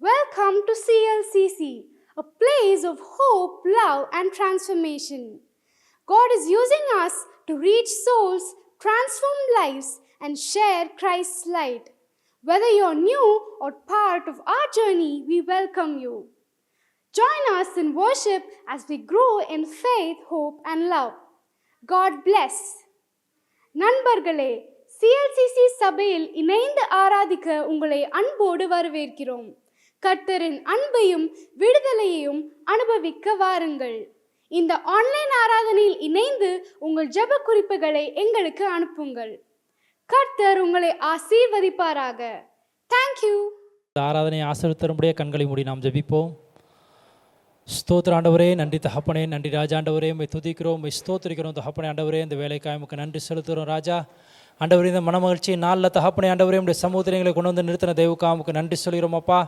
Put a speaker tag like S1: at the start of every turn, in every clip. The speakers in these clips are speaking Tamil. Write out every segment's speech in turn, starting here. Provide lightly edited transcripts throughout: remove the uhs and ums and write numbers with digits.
S1: Welcome to CLCC, a place of hope, love, and transformation. God is using us to reach souls, transform lives, and share Christ's light. Whether you're new or part of our journey, we welcome you. Join us in worship as we grow in faith, hope, and love. God bless. நண்பர்களே, CLCC சபையில் இணைந்து ஆராதிக்க உங்களை அன்போடு வரவேற்கிறோம். கர்த்தரின் அன்பையும் விடுதலையையும் அனுபவிக்க வாருங்கள். இந்த ஆன்லைன் ஆராதனையில் இணைந்து உங்கள் ஜெப குறிப்புகளை எங்களுக்கு அனுப்புங்கள். கர்த்தர் உங்களை ஆசீர்வதிப்பாராக. தேங்க்யூ.
S2: ஆராதனை ஆசீர்வதித்தருடைய கண்களை மூடி நாம் ஜெபிப்போம். ஸ்தோத்திர ஆண்டவரே, நன்றி தகப்பனே, நன்றி ராஜா ஆண்டவரே, உம்மை துதிக்கிறோம், உம்மை ஸ்தோத்திரிக்கிறோம் தகப்பனே ஆண்டவரே. இந்த வேலைக்காக உமக்கு நன்றி செலுத்துகிறோம் ராஜா ஆண்டவரே. இந்த மனமகிழ்ச்சி நாளில் தகப்பனே ஆண்டவரே, உடைய சமூகத்திலே கொண்டு வந்து நிறுத்தின தெய்வக்காக உமக்கு நன்றி சொல்கிறோம் அப்பா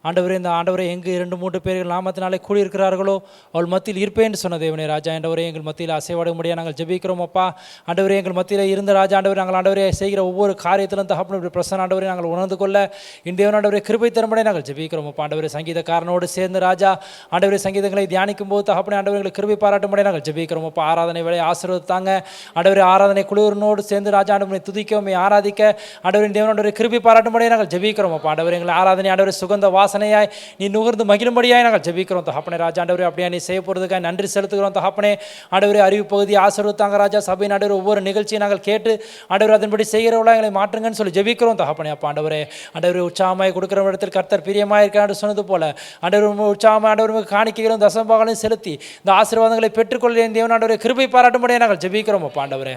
S2: ஆண்டவரே. இந்த ஆண்டவரே எங்கு 2-3 பேர்கள் நாமத்தினாலே கூடியிருக்கிறார்களோ அவள் மத்தியில் இருப்பேன்னு சொன்ன தேவனே ராஜா ஆண்டவரே. எங்கள் மத்தியில் அசைவாட முடியாது நாங்கள் ஜெபிக்கிறோம் அப்பா ஆண்டவரே. எங்கள் மத்தியில் இருந்த ராஜா ஆண்டவரே, நாங்கள் ஆண்டவரே செய்கிற ஒவ்வொரு காரியத்திலும் தகப்பனுடைய பிரசன்ன ஆண்டவரே நாங்கள் உணர்ந்து கொள்ள இந்த ஆண்டவரே கிருபை தரும்படி நாங்கள் ஜெபிக்கிறோம் அப்பா ஆண்டவரே. சங்கீதக்காரனோடு சேர்ந்து ராஜா ஆண்டவரே சங்கீதங்களை தியானிக்கும் போது தகப்பனே ஆண்டவர்களை கிருபை பாராட்டும்படி நாங்கள் ஜெபிக்கிறோம் அப்பா. ஆராதனை வேலை ஆசீர்வதித்தாங்க ஆண்டவரே. ஆராதனை குழுவினோடு சேர்ந்து ராஜா ஆண்டவரை துதிக்க ஆராதிக்க ஆண்டவரின் தேவனோட கிருபை பாராட்டும்படி நாங்கள் ஜெபிக்கிறோம் அப்பா ஆண்டவரே. எங்களை ஆராதனை ஆண்டவரை சுகந்த வாசனையாய் நீ நுகர்ந்து மகிழும்படியாய் நாங்கள் ஜெபிக்கிறோம் தகப்பனே ராஜா ஆண்டவரே. அப்படியே நீ செய்ய போகிறதுக்காக நன்றி செலுத்துகிறோம் தகப்பனே ஆண்டவரே. அறிவு பகுதி ஆசீர்வதித்தாங்க ராஜா. சபை ஆண்டவரே ஒவ்வொரு நிகழ்ச்சியை நாங்கள் கேட்டு ஆண்டவரே அதன்படி செய்கிறவர்களாக எங்களை மாற்றுங்கன்னு சொல்லி ஜெபிக்கிறோம் தகப்பனே அப்பா ஆண்டவரே. ஆண்டவரே உற்சாகமாய் கொடுக்குற இடத்தில் கர்த்தர் பிரியமாக இருக்கிறான்னு சொன்னது போல ஆண்டவர் உற்சாகமாக ஆண்டவருக்கு காணிக்கைகளும் தசமபாகங்களையும் செலுத்தி இந்த ஆசீர்வாதங்களை பெற்றுக்கொள்ள தேவன் ஆண்டவரே கிருபை பாராட்டும்படியாக நாங்கள் ஜெபிக்கிறோம் அப்பா ஆண்டவரே.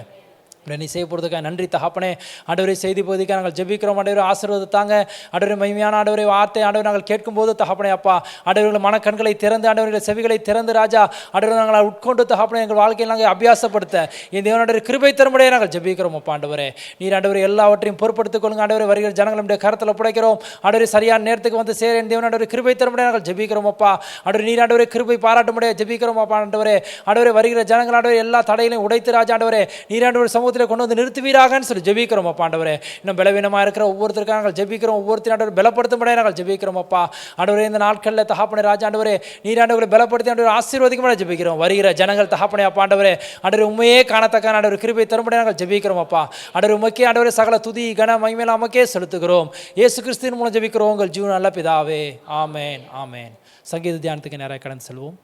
S2: நீ செய்ய போகிறதுக்காக நன்றி தகப்பனே ஆண்டவரே. செய்தி பகுதிக்காக நாங்கள் ஜெபிக்கிறோம் ஆண்டவரே. ஆசீர்வாதத்தாங்க ஆண்டவரே. மகிமையான ஆண்டவரே வார்த்தை ஆண்டவரை நாங்கள் கேட்கும்போது தகப்பனே அப்பா ஆண்டவர்கள் மனக்கண்களை திறந்து ஆண்டவர்கள் செவிகளை திறந்து ராஜா ஆண்டவரை நாங்கள் உட்கொண்டு தகப்பனே எங்கள் வாழ்க்கையில் நாங்கள் அபியாசப்படுத்த இந்த தேவனுடைய கிருபை தரும்படியே நாங்கள் ஜெபிக்கிறோம் அப்பா ஆண்டவரே. நீர் ஆண்டவரை எல்லாவற்றையும் பொறுப்படுத்திக் கொள்ளுங்க ஆண்டவரை. வருகிற ஜனங்களுடைய கருத்தில் ஒப்படைக்கிறோம் ஆண்டவரை. சரியான நேரத்துக்கு வந்து சேர என் தேவனுடைய கிருபை தரும்படியே நாங்கள் ஜெபிக்கிறோம் அப்பா ஆண்டவரை. நீர் ஆண்டவரை கிருபை பாராட்டும்படியே ஜெபிக்கிறோம் அப்பா ஆண்டவரே. ஆண்டவரை வருகிற ஜனங்கள் ஆண்டவரை எல்லா தடைகளையும் உடைத்து ராஜா ஆண்டவரே நீர் ஆண்டவர் சமூகத்தில் கொண்டு வந்து நிறுத்துவீராகன்னு சொல்லி ஜெபிக்கிறோம் அப்பா ஆண்டவரே. இன்னும் பலவீனமாக இருக்கிற ஒவ்வொருத்தருக்காக நாங்கள் ஜெபிக்கிறோம். ஒவ்வொருத்தரும் ஆண்டவர் பலப்படுத்தும்படியாக நாங்கள் ஜெபிக்கிறோம் அப்பா ஆண்டவரே. இந்த நாட்களில் தகப்பனே ராஜா ஆண்டவரே நீர் ஆண்டவரை பலப்படுத்தி ஆண்டவர் ஆசீர்வதிக்கும்படியாக ஜெபிக்கிறோம். வருகிற ஜனங்கள் தகப்பனே அப்பா ஆண்டவரே ஆண்டவர் உண்மையே காணத்தக்க ஆண்டவர் கிருபை தரும்படியாக நாங்கள் ஜெபிக்கிறோம் அப்பா ஆண்டவர். உமக்கே ஆண்டவரே சகல துதி கன மகிமை நமக்கே செலுத்துகிறோம். இயேசு கிறிஸ்துவின் மூலம் ஜெபிக்கிறோம் உங்கள் ஜீவன் நல்ல பிதாவே. ஆமேன் ஆமேன். சங்கீத தியானத்துக்கு நேராக கடந்து செல்வோம்.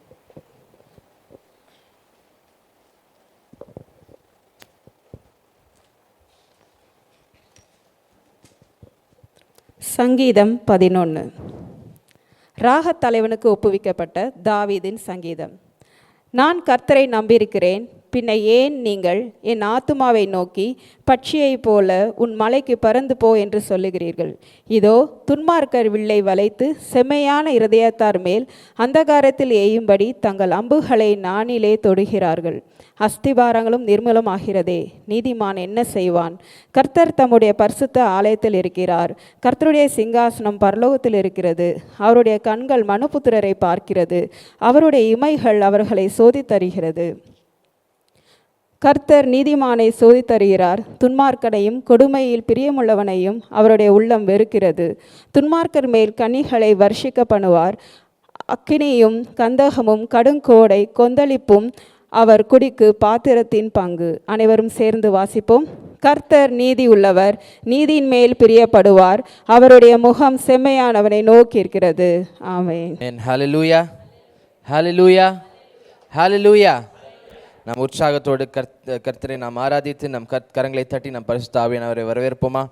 S3: சங்கீதம் 11. ராகத் தலைவனுக்கு ஒப்புவிக்கப்பட்ட தாவீதின் சங்கீதம். நான் கர்த்தரை நம்பியிருக்கிறேன், பின்ன ஏன் நீங்கள் என் ஆத்துமாவை நோக்கி பட்சியைப் போல உன் மலைக்கு பறந்து போ என்று சொல்லுகிறீர்கள்? இதோ துன்மார்க்கர் வில்லை வளைத்து செம்மையான இருதயத்தார் மேல் அந்தகாரத்தில் எய்யும்படி தங்கள் அம்புகளை நாணிலே தொடுகிறார்கள். அஸ்திபாரங்களும் நிர்மூலமாகிறதே. நீதிமான் என்ன செய்வான்? கர்த்தர் தம்முடைய பரிசுத்த ஆலயத்தில் இருக்கிறார். கர்த்தருடைய சிங்காசனம் பரலோகத்தில் இருக்கிறது. அவருடைய கண்கள் மனுபுத்திரரை பார்க்கிறது. அவருடைய இமைகள் அவர்களை சோதித்தருகிறது. கர்த்தர் நீதிமானை சோதித்தருகிறார். துன்மார்க்கனையும் கொடுமையில் பிரியமுள்ளவனையும் அவருடைய உள்ளம் வெறுக்கிறது. துன்மார்க்கர் மேல் கனிகளை வர்ஷிக்க பண்ணுவார். அக்கினியும் கந்தகமும் கடுங்கோடை கொந்தளிப்பும் அவர் குடிக்கு பாத்திரத்தின் பங்கு. அனைவரும் சேர்ந்து வாசிப்போம். கர்த்தர் நீதி உள்ளவர், நீதியின் மேல் பிரியப்படுவார். அவருடைய முகம் செம்மையானவனை நோக்கி இருக்கிறது. ஆமென்.
S4: ஹல்லேலூயா, ஹல்லேலூயா, ஹல்லேலூயா. நாம் உற்சாகத்தோடு கர்த்தரை நாம் ஆராதித்து நம் கரங்களை தட்டி நம் பரிசுத்த ஆவியானவரை வரவேற்போமா?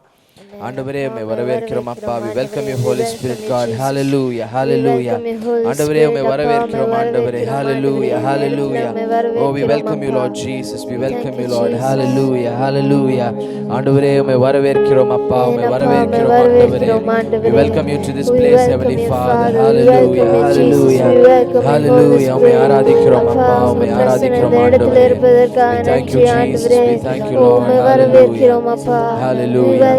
S4: ஆண்டவரே உம்மை வரவேற்கிறோம் அப்பா. we welcome you holy spirit god. hallelujah, hallelujah. ஆண்டவரே உம்மை வரவேற்கிறோம் ஆண்டவரே. hallelujah, hallelujah. oh we welcome you lord jesus, we welcome you lord. hallelujah, hallelujah. ஆண்டவரே உம்மை வரவேற்கிறோம் அப்பா, உம்மை வரவேற்கிறோம் ஆண்டவரே. we welcome you to this place heavenly father. hallelujah, hallelujah, hallelujah. உம்மை ஆராதிக்கிறோம் அப்பா, உம்மை ஆராதிக்கிறோம் ஆண்டவரே. we thank you jesus, we thank you lord. hallelujah, hallelujah.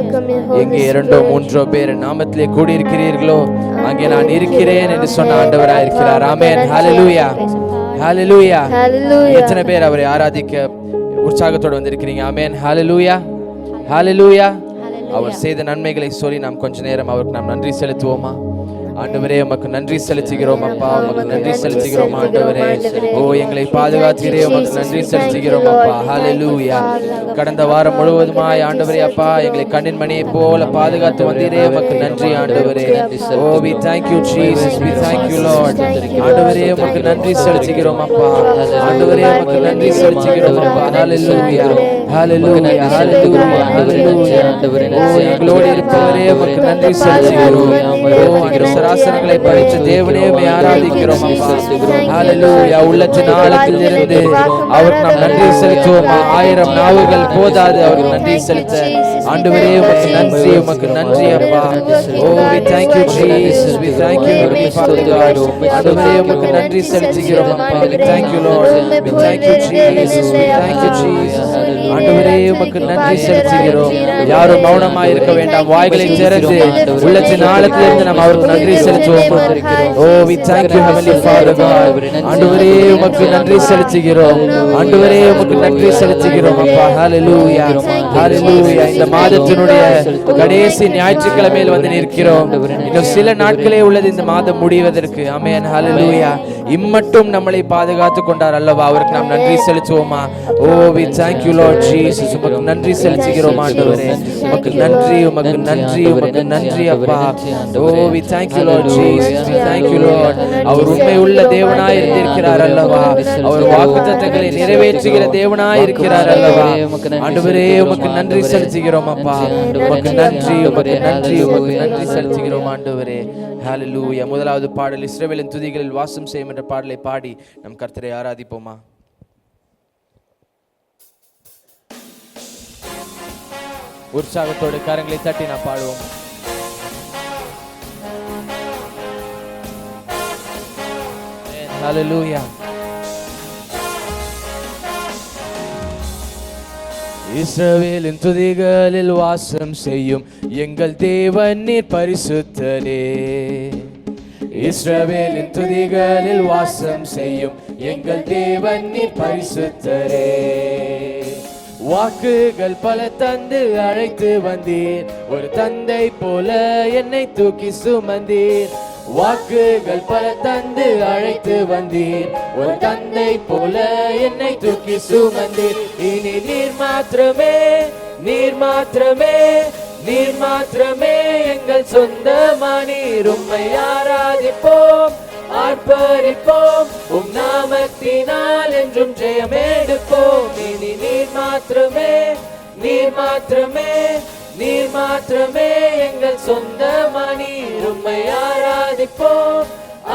S4: எங்கே 2-3 பேர் நாமத்திலே கூடி இருக்கிறீர்களோ அங்கே நான் இருக்கிறேன் என்று சொன்ன ஆண்டவராய் இருக்கிறார். ஆமென். ஹல்லேலூயா, ஹல்லேலூயா. எத்தனை பேர் அவரை ஆராதிக்க உற்சாகத்தோடு வந்திருக்கிறீங்க? ஆமென். ஹல்லேலூயா, ஹல்லேலூயா. அவர் செய்த நன்மைகளை சொல்லி நாம் கொஞ்ச நேரம் அவருக்கு நாம் நன்றி செலுத்துவோமா? ஆண்டவரே உமக்கு நன்றி செலுத்துகிறோம் அப்பா, உமக்கு நன்றி செலுத்துகிறோம் ஆண்டவரே. ஓ எங்களை பாதுகாத்தீரே, உமக்கு நன்றி செலுத்துகிறோம் அப்பா. ஹalleluya. கடந்த வாரம் முழுவதுமாய் ஆண்டவரே அப்பா எங்களை கண்ணின் மணியை போல பாதுகாத்து வந்தீரே, உமக்கு நன்றி ஆண்டவரே. ஓ we thank you Jesus, we thank you Lord. ஆண்டவரே உமக்கு நன்றி செலுத்துகிறோம் அப்பா, ஆண்டவரே உமக்கு நன்றி செலுத்துகிறோம் அப்பா. ஹalleluya hallelujah hallelujah hallelujah. ஓ எங்களோடு இருப்பவரே உமக்கு நன்றி செலுத்துகிறோம். ஓ சராசரங்களை படைத்த தேவனே உம்மை ஆராதிக்கிறோம் அப்பா. ஹalleluya. உள்ளத்தின் ஆழத்திலிருந்து அவருக்கு நாம் நன்றி செலுத்துவோம். 1000 நாவுகள் போதாது அவருக்கு நன்றி செலுத்த. ஆண்டவரே உமக்கு நன்றி, உமக்கு நன்றி அப்பா. ஓ we thank you Jesus, we thank you Heavenly Father God. ஆண்டவரே உமக்கு நன்றி செலுத்துகிறோம் அப்பா. we thank you Lord, we thank you Jesus, we thank you Jesus. ஆண்டவரே உமக்கு நன்றி செலுத்துகிறோம். யாரும் மௌனமாய் இருக்க வேண்டாம், வாய்களை திறந்து உள்ளத்தின் ஆழத்திலிருந்து நாம் அவருக்கு நன்றி செலுத்துவோம். ஓ we thank you Heavenly Father God. ஆண்டவரே உமக்கு நன்றி செலுத்துகிறோம், ஆண்டவரே உமக்கு நன்றி செலுத்துகிறோம் அப்பா. ஹalleluya hallelujah. இந்த மாதத்தினுடைய கடைசி ஞாயிற்றுக்கிழமையில் வந்து நிற்கிறோம். இன்னும் சில நாட்களே உள்ளது இந்த மாதம் முடிவதற்கு. ஆமென் ஹalleluya. இம்மட்டும் நம்மளை பாதுகாத்து கொண்டார் அல்லவா, அவருக்கு நாம் நன்றி செலுத்துவோமா? ஓ we thank you Lord Jesus, உமக்கு நன்றி செலுத்துகிறோம் ஆண்டவரே. உமக்கு நன்றி, உமக்கு நன்றி, உமக்கு நன்றி அப்பா. ஓ we thank you Lord Jesus, we thank you Lord. அவர் உண்மை உள்ள தேவனாய் இருக்கிறார் அல்லவா, அவர் வாக்குத்தத்தங்களை நிறைவேற்றுகிற தேவனாய் இருக்கிறார் அல்லவா. ஆண்டவரே உமக்கு நன்றி செலுத்துகிறோம் அப்பா, உமக்கு நன்றி, உமக்கு நன்றி, உமக்கு நன்றி செலுத்துகிறோம் ஆண்டவரே. ஹalleluya. முதலாவது பாடல் இஸ்ரவேலின் துதிகளில் வாசம் செய்யும் என்ற பாடலை பாடி நம் கர்த்தரை ஆராதிப்போமா? உற்சாகத்தோடு கரங்களை தட்டி நாம் பாடுவோம். ஹalleluya. இஸ்ரவேலின் துதிகளில் வாசம் செய்யும் எங்கள் தேவன் நீர் பரிசுத்தரே. இஸ்ரவேலின் துதிகளில் வாசம் செய்யும் எங்கள் தேவன் நீர் பரிசுத்தரே. வாக்குகள் பல தந்து அழைத்து வந்தீர், ஒரு தந்தை போல என்னை தூக்கி சுமந்தீர். வாக்குகள் பல தந்து அழைத்து வந்தீர், ஒரு தந்தை போல என்னை தூக்கி சுமந்தீர். இனி நீர் மாத்திரமே, நீர் மாத்திரமே, நீர் மாத்திரமே எங்கள் சொந்தமானீர். உம்மை ஆராதிப்போம், ஆர்ப்பரிப்போம், உம் நாமத்தினால் என்றும் ஜெயமெடுப்போம். இனி நீர் மாத்திரமே, நீர் மாத்திரமே, நீர் மாத்திரமே எங்கள் சொந்தமானீர். உம்மை ஆராதிப்போம்,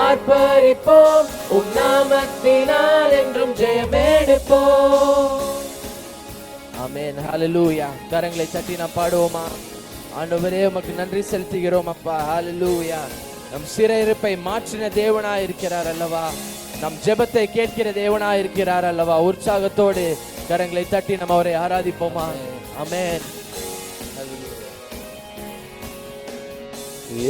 S4: ஆர்ப்பரிப்போம், உம் நாமத்தினால் என்றும் ஜெயமெடுப்போம். ஆமென் ஹalleluya. கரங்களை தட்டி நாம் பாடுவோமா? ஆண்டவரே உமக்கு நன்றி செலுத்துகிறோம் அப்பா. ஹalleluya. நம் சிறையிருப்பை மாற்றின தேவனாய் இருக்கிறார் அல்லவா, நம் ஜெபத்தை கேட்கிற தேவனாய் இருக்கிறார் அல்லவா. உற்சாகத்தோடு கரங்களை தட்டி நாம் அவரை ஆராதிப்போமா? ஆமென்.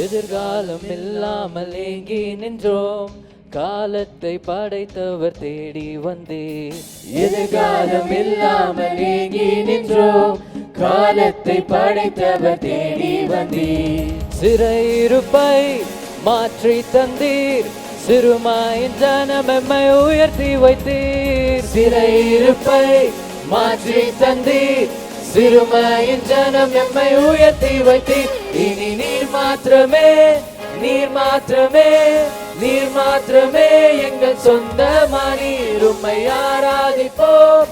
S5: எதிர்காலம் இல்லாமல் ஏங்கி நின்றோம், காலத்தை படைத்தவர் தேடி வந்தேன்.
S4: எதிர்காலம் இல்லாமல் ஏங்கி நின்றோம், காலத்தை படைத்தவர் தேடி வந்தீர்.
S5: சிறையிருப்பை மாற்றி தந்தீர், சிறுமாயின் ஜனம் எம்மை உயர்த்தி வைத்தீர்.
S4: சிறையிருப்பை மாற்றி தந்தீர், சிறுமையின் ஜனம் எம்மை உயர்த்தி வைத்தீர். இனி நீர் மாத்திரமே, நீர் மாத்திரமே, நீர் மாத்திரமே எங்கள் சொந்தமானீர். உம்மை ஆராதிப்போம்,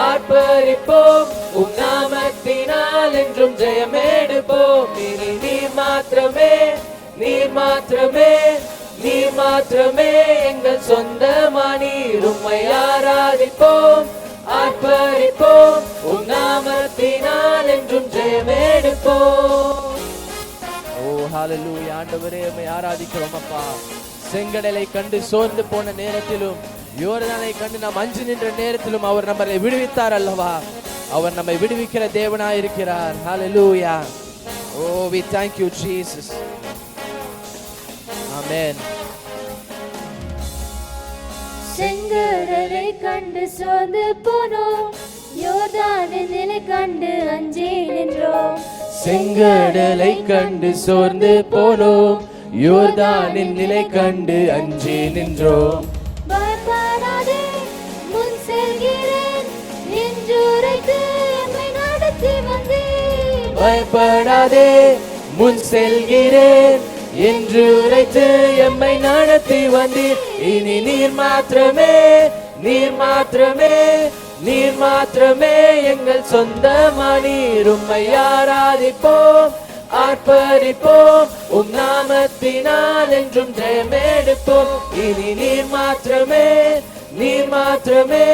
S4: ஆர்ப்பரிப்போம், உம் நாமத்தினால் என்றும் ஜெயமெடுப்போம். இனி நீர் மாத்திரமே, நீர் மாத்திரமே, நீர் மாத்திரமே எங்கள் சொந்தமானீர். உம்மை ஆராதிப்போம், ஆர்ப்பரிப்போம், உம் நாமத்தினால் என்றும் ஜெயமெடுப்போம். ஓ ஹalleluya. ஆண்டவரே உம்மை ஆராதிக்கிறோம் அப்பா. செங்கடலை கண்டு சோர்ந்து போன நேரத்திலும், யோர்தானை கண்டு நாம் அஞ்சு நின்ற நேரத்திலும் அவர் நம்மை விடுவித்தார் அல்லவா. அவர் நம்மை விடுவிக்கிற தேவனாய் இருக்கிறார். ஹalleluya. Oh we thank you Jesus. Amen.
S6: செங்கடலை கண்டு சோர்ந்து போனோம், யோர்தானின் நிலை கண்டு அஞ்சி நின்றோம்.
S4: செங்கடலை கண்டு சோர்ந்து போனோம், யோர்தானின் நிலை கண்டு அஞ்சி நின்றோம்.
S6: பயப்படாதே முன் செல்கிறேன் என்றுரைத்து எம்மை நடத்தி வந்தீர்.
S5: பயப்படாதே முன் செல்கிறேன் என்று உரைத்து எம்மை நடத்தி வந்தீர். இனி நீர் மாத்திரமே, நீர் மாத்திரமே, நீர் மாத்திரமே எங்கள் சொந்தமானீர். உம்மை ஆராதிப்போம், ஆர்ப்பரிப்போம், உம் நாமத்தினால் என்றும் ஜெயமெடுப்போம். இனி நீர் மாத்திரமே, நீர் மாத்திரமே,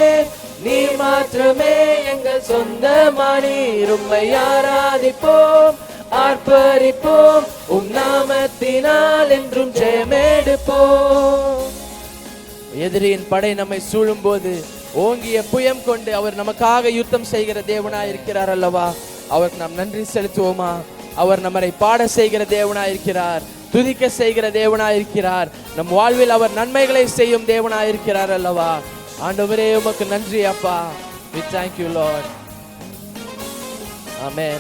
S5: நீர் மாத்திரமே எங்கள் சொந்தமானீர். உம்மை ஆராதிப்போம், ஆர்ப்பரிப்போம், உம் நாமத்தினால் என்றும் ஜெயமெடுப்போம்.
S4: எதிரியின் படை நம்மை சூழும் போது ஓங்கிய புயம் கொண்டு அவர் நமக்காக யுத்தம் செய்கிற தேவனாய் இருக்கிறார் அல்லவா? அவருக்கு நாம் நன்றி செலுத்துவோமா? அவர் நம்மை பாட செய்கிற தேவனாய் இருக்கிறார், துதிக்க செய்கிற தேவனாய் இருக்கிறார். நம் வாழ்வில் அவர் நன்மைகளை செய்யும் தேவனாய் இருக்கிறார் அல்லவா? ஆண்டவரே உமக்கு நன்றி அப்பா. We thank you Lord. Amen.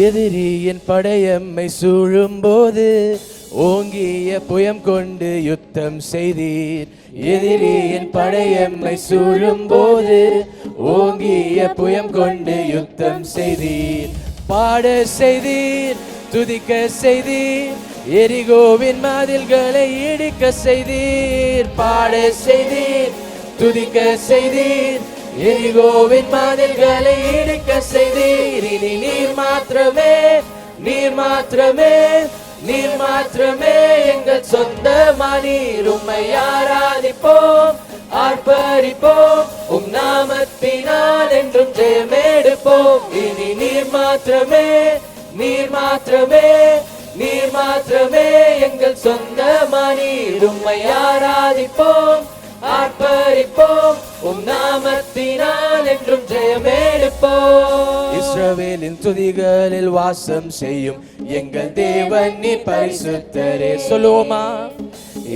S4: எதிரியின் படையம்மை சூழும் போது ஓங்கிய புயம் கொண்டு யுத்தம் செய்தீர். எதிரியின் படையம்மை சூழும் போது ஓங்கிய புயம் கொண்டு யுத்தம் செய்தீர். பாட செய்தீர், துதிக்க செய்தீர், எரிகோவின் மதில்களை இடிக்க செய்தீர். பாட செய்தீர், துதிக்க செய்தீர், எரிகோவின் மதில்களை இடிக்க செய்தீர். இனி நீர் மாத்திரமே, நீர் மாத்திரமே, நீர் மாத்திரமே எங்கள் சொந்தமானீர். உம்மை ஆராதிப்போம், ஆர்ப்பரிப்போம், உம் நாமத்தினால் என்றும் ஜெயமெடுப்போம். இனி நீர் மாத்திரமே, நீர் மாத்திரமே, நீர் மாத்திரமே எங்கள் சொந்தமானீர். உம்மை ஆராதிப்போம், ஆர்ப்பரிப்போம், உம் நாமத்தினால் என்றும் ஜெயமெடுப்போம். இஸ்ரவேலின் துதிகளில் வாசம் செய்யும் எங்கள் தேவன் நீர் பரிசுத்தரே. சொல்லுவோமா?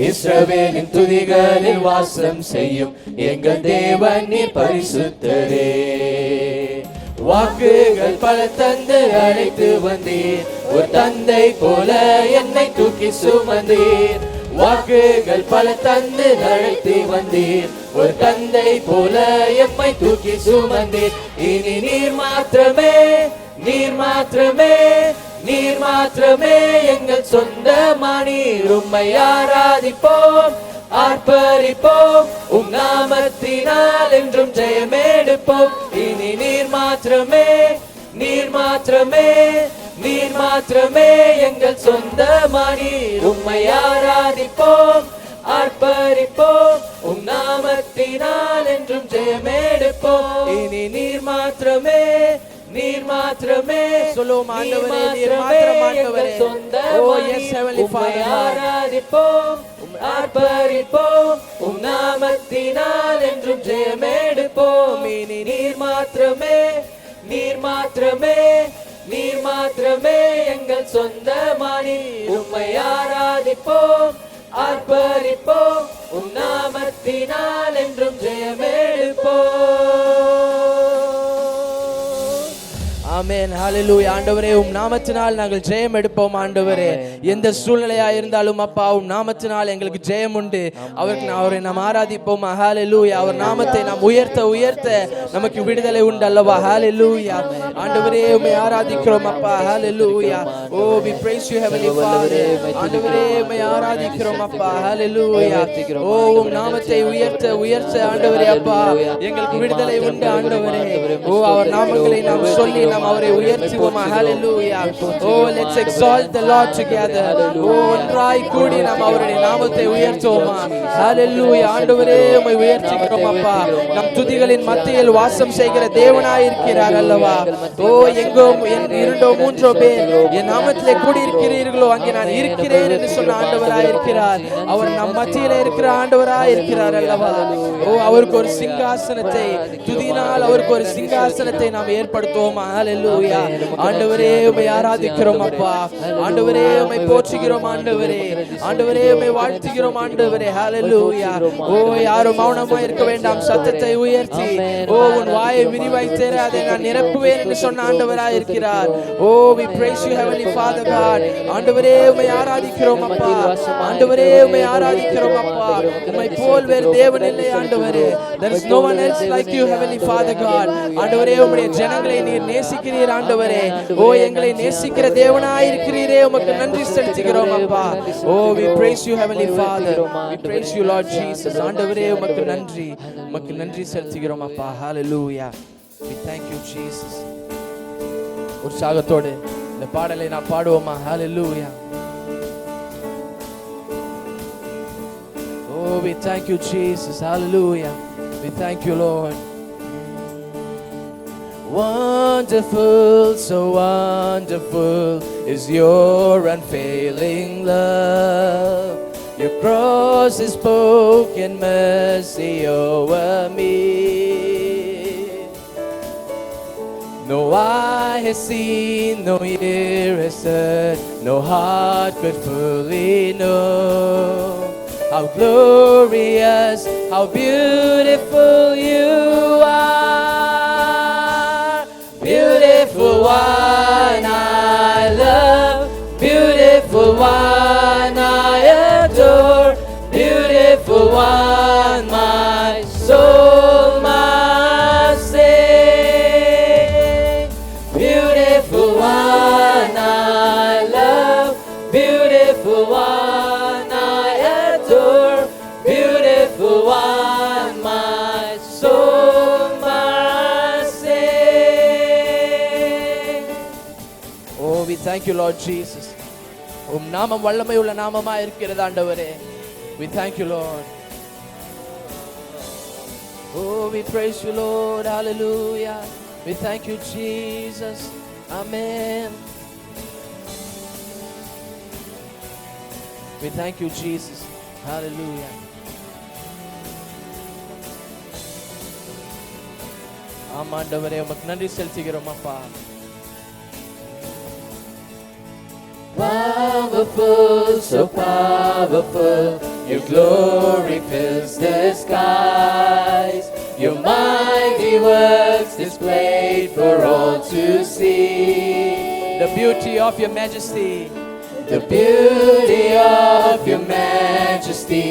S4: இஸ்ரவேலின் துதிகளில் வாசம் செய்யும் எங்கள் தேவன் நீர் பரிசுத்தரே. வாக்குகள் பல தந்து அழைத்து வந்தீர், ஒரு தந்தை போல என்னை தூக்கி சுமந்தீர். வாக்குகள் பல தந்து அழைத்து வந்தீர், ஒரு தந்தை போல எம்மை தூக்கி சுமந்தீர். இனி நீர் மாத்திரமே, நீர் மாத்திரமே, நீர் மாத்திரமே எங்கள் சொந்தமானீர். உம்மை ஆராதிப்போம், ஆர்ப்பரிப்போம், உம் நாமத்தினால் என்றும் ஜெயமெடுப்போம். இனி நீர் மாத்திரமே, நீர் மாத்திரமே, நீர் மாத்திரமே எங்கள் சொந்தமானீர். உம்மை ஆராதிப்போம், ஆர்ப்பரிப்போம், உம் நாமத்தினால் என்றும் ஜெயமெடுப்போம். இனி நீர் மாத்திரமே, நீர் மாத்திரமே. சொல்லுவோம் ஆண்டவரே, நீர் மாத்திரம் ஆண்டவரே. Oh yes heavenly Father, ஆராதிப்போம், ஆர்ப்பரிப்போம், உம் நாமத்தினால் என்றும் ஜெயமெடுப்போம். இனி நீர் மாத்திரமே, நீர் மாத்திரமே, நீர் மாத்திரமே எங்கள் சொந்தமானீர். உம்மை ஆராதிப்போம், ஆர்ப்பரிப்போம், உம் நாமத்தினால் என்றும் ஜெயமெடுப்போம். ஆமென். ஹalleluya. ஆண்டவரே உம் நாமத்தினால் நாங்கள் ஜெயம் எடுப்போம். ஆண்டவரே எந்த சூழ்நிலையா இருந்தாலும் அப்பா உம் நாமத்தினால் எங்களுக்கு ஜெயம் உண்டு. அவரை நாம் ஆராதிப்போம். ஹalleluya. அவர் நாமத்தை நாம் உயர்த்த உயர்த்த நமக்கு விடுதலை உண்டு அல்லவா? ஹalleluya. ஆண்டவரே உம்மை ஆராதிக்கிறோம் அப்பா. ஹalleluya. Oh we praise you heavenly Father. ஆண்டவரே உம்மை ஆராதிக்கிறோம் அப்பா. ஹalleluya. Oh உம் நாமத்தை உயர்த்த உயர்த்த ஆண்டவரே அப்பா எங்களுக்கு விடுதலை உண்டு ஆண்டவரே. Oh அவர் நாமங்களை நாம் சொல்லி நாம் அவரை உயர்த்துவோம். ஹalleluya. Oh let's exalt the Lord together. Oh ஒன்றாய் கூடி நாம் அவருடைய நாமத்தை உயர்த்துவோமா? ஹalleluya. ஆண்டவரே உம்மை உயர்த்துகிறோம் அப்பா. நம் துதிகளின் மத்தியில் வாசம் செய்கிற தேவனாய் இருக்கிறார் அல்லவா? ஓ எங்கோ இரண்டோ மூன்றோ பேர் என் நாமத்திலே கூடி இருக்கிறீர்களோ அங்கே நான் இருக்கிறேன் என்று சொன்ன ஆண்டவராய் இருக்கிறார். அவர் நம் மத்தியிலே இருக்கிற ஆண்டவராய் இருக்கிறார் அல்லவா? ஓ அவருக்கு ஒரு சிங்காசனத்தை துதியினால் அவருக்கு ஒரு சிங்காசனத்தை நாம் ஏற்படுத்துவோமா? ஹalleluya. ஆண்டவரே உம்மை ஆராதிக்கிறோம் அப்பா. ஆண்டவரே உம்மை போற்றுகிறோம் ஆண்டவரே. ஆண்டவரே உம்மை வாழ்த்துகிறோம் ஆண்டவரே. ஹalleluya. ஓ யாரும் மௌனமாய் இருக்க வேண்டாம். சத்தத்தை உயர்த்தி ஓ உன் வாயை விரிவாய் திற, அதை நான் நிரப்புவேன் என்று என்று சொன்ன ஆண்டவராய் இருக்கிறார். ஓ we praise you heavenly Father God. ஆண்டவரே உம்மை ஆராதிக்கிறோம் அப்பா. ஆண்டவரே உம்மை ஆராதிக்கிறோம் அப்பா. உம்மை போல் வேறு தேவன் இல்லை ஆண்டவரே. There is no one else like you heavenly Father God. ஆண்டவரே உம்முடைய ஜனங்களை நீர் நேசிக்கிறீர் ஆண்டவரே. ஓ எங்களை நேசிக்கிற தேவனாய் இருக்கிறீரே, உமக்கு நன்றி செலுத்துகிறோம் அப்பா. ஓ we praise you heavenly Father. We praise you Lord Jesus. ஆண்டவரே உமக்கு நன்றி செலுத்துகிறோம் அப்பா. Hallelujah. We thank you Jesus. உற்சாகத்தோடு இந்த பாடலை நாம் பாடுவோமா? Hallelujah. Oh we thank you Jesus. Hallelujah. We thank you Lord. Wonderful, so wonderful is your unfailing love. Your cross is spoken mercy over me. No eye has seen, no ear has heard, no heart could fully know how glorious, how beautiful you are. Beautiful one I love, beautiful one I adore, beautiful one my soul must sing. Beautiful one I love, beautiful one I adore, beautiful one my soul must sing. Oh we thank you Lord Jesus. உம் நாமம் வல்லமை உள்ள நாமமாய் இருக்கிறது ஆண்டவரே. We thank you Lord. Oh we praise you Lord. Hallelujah. We thank you Jesus. Amen. We thank you Jesus. Hallelujah. ஆமாண்டவரே உமக்கு நன்றி செலுத்துகிறோம் அப்பா. Powerful, so powerful, your glory fills the skies, your mighty works displayed for all to see. The beauty of your majesty, the beauty of your majesty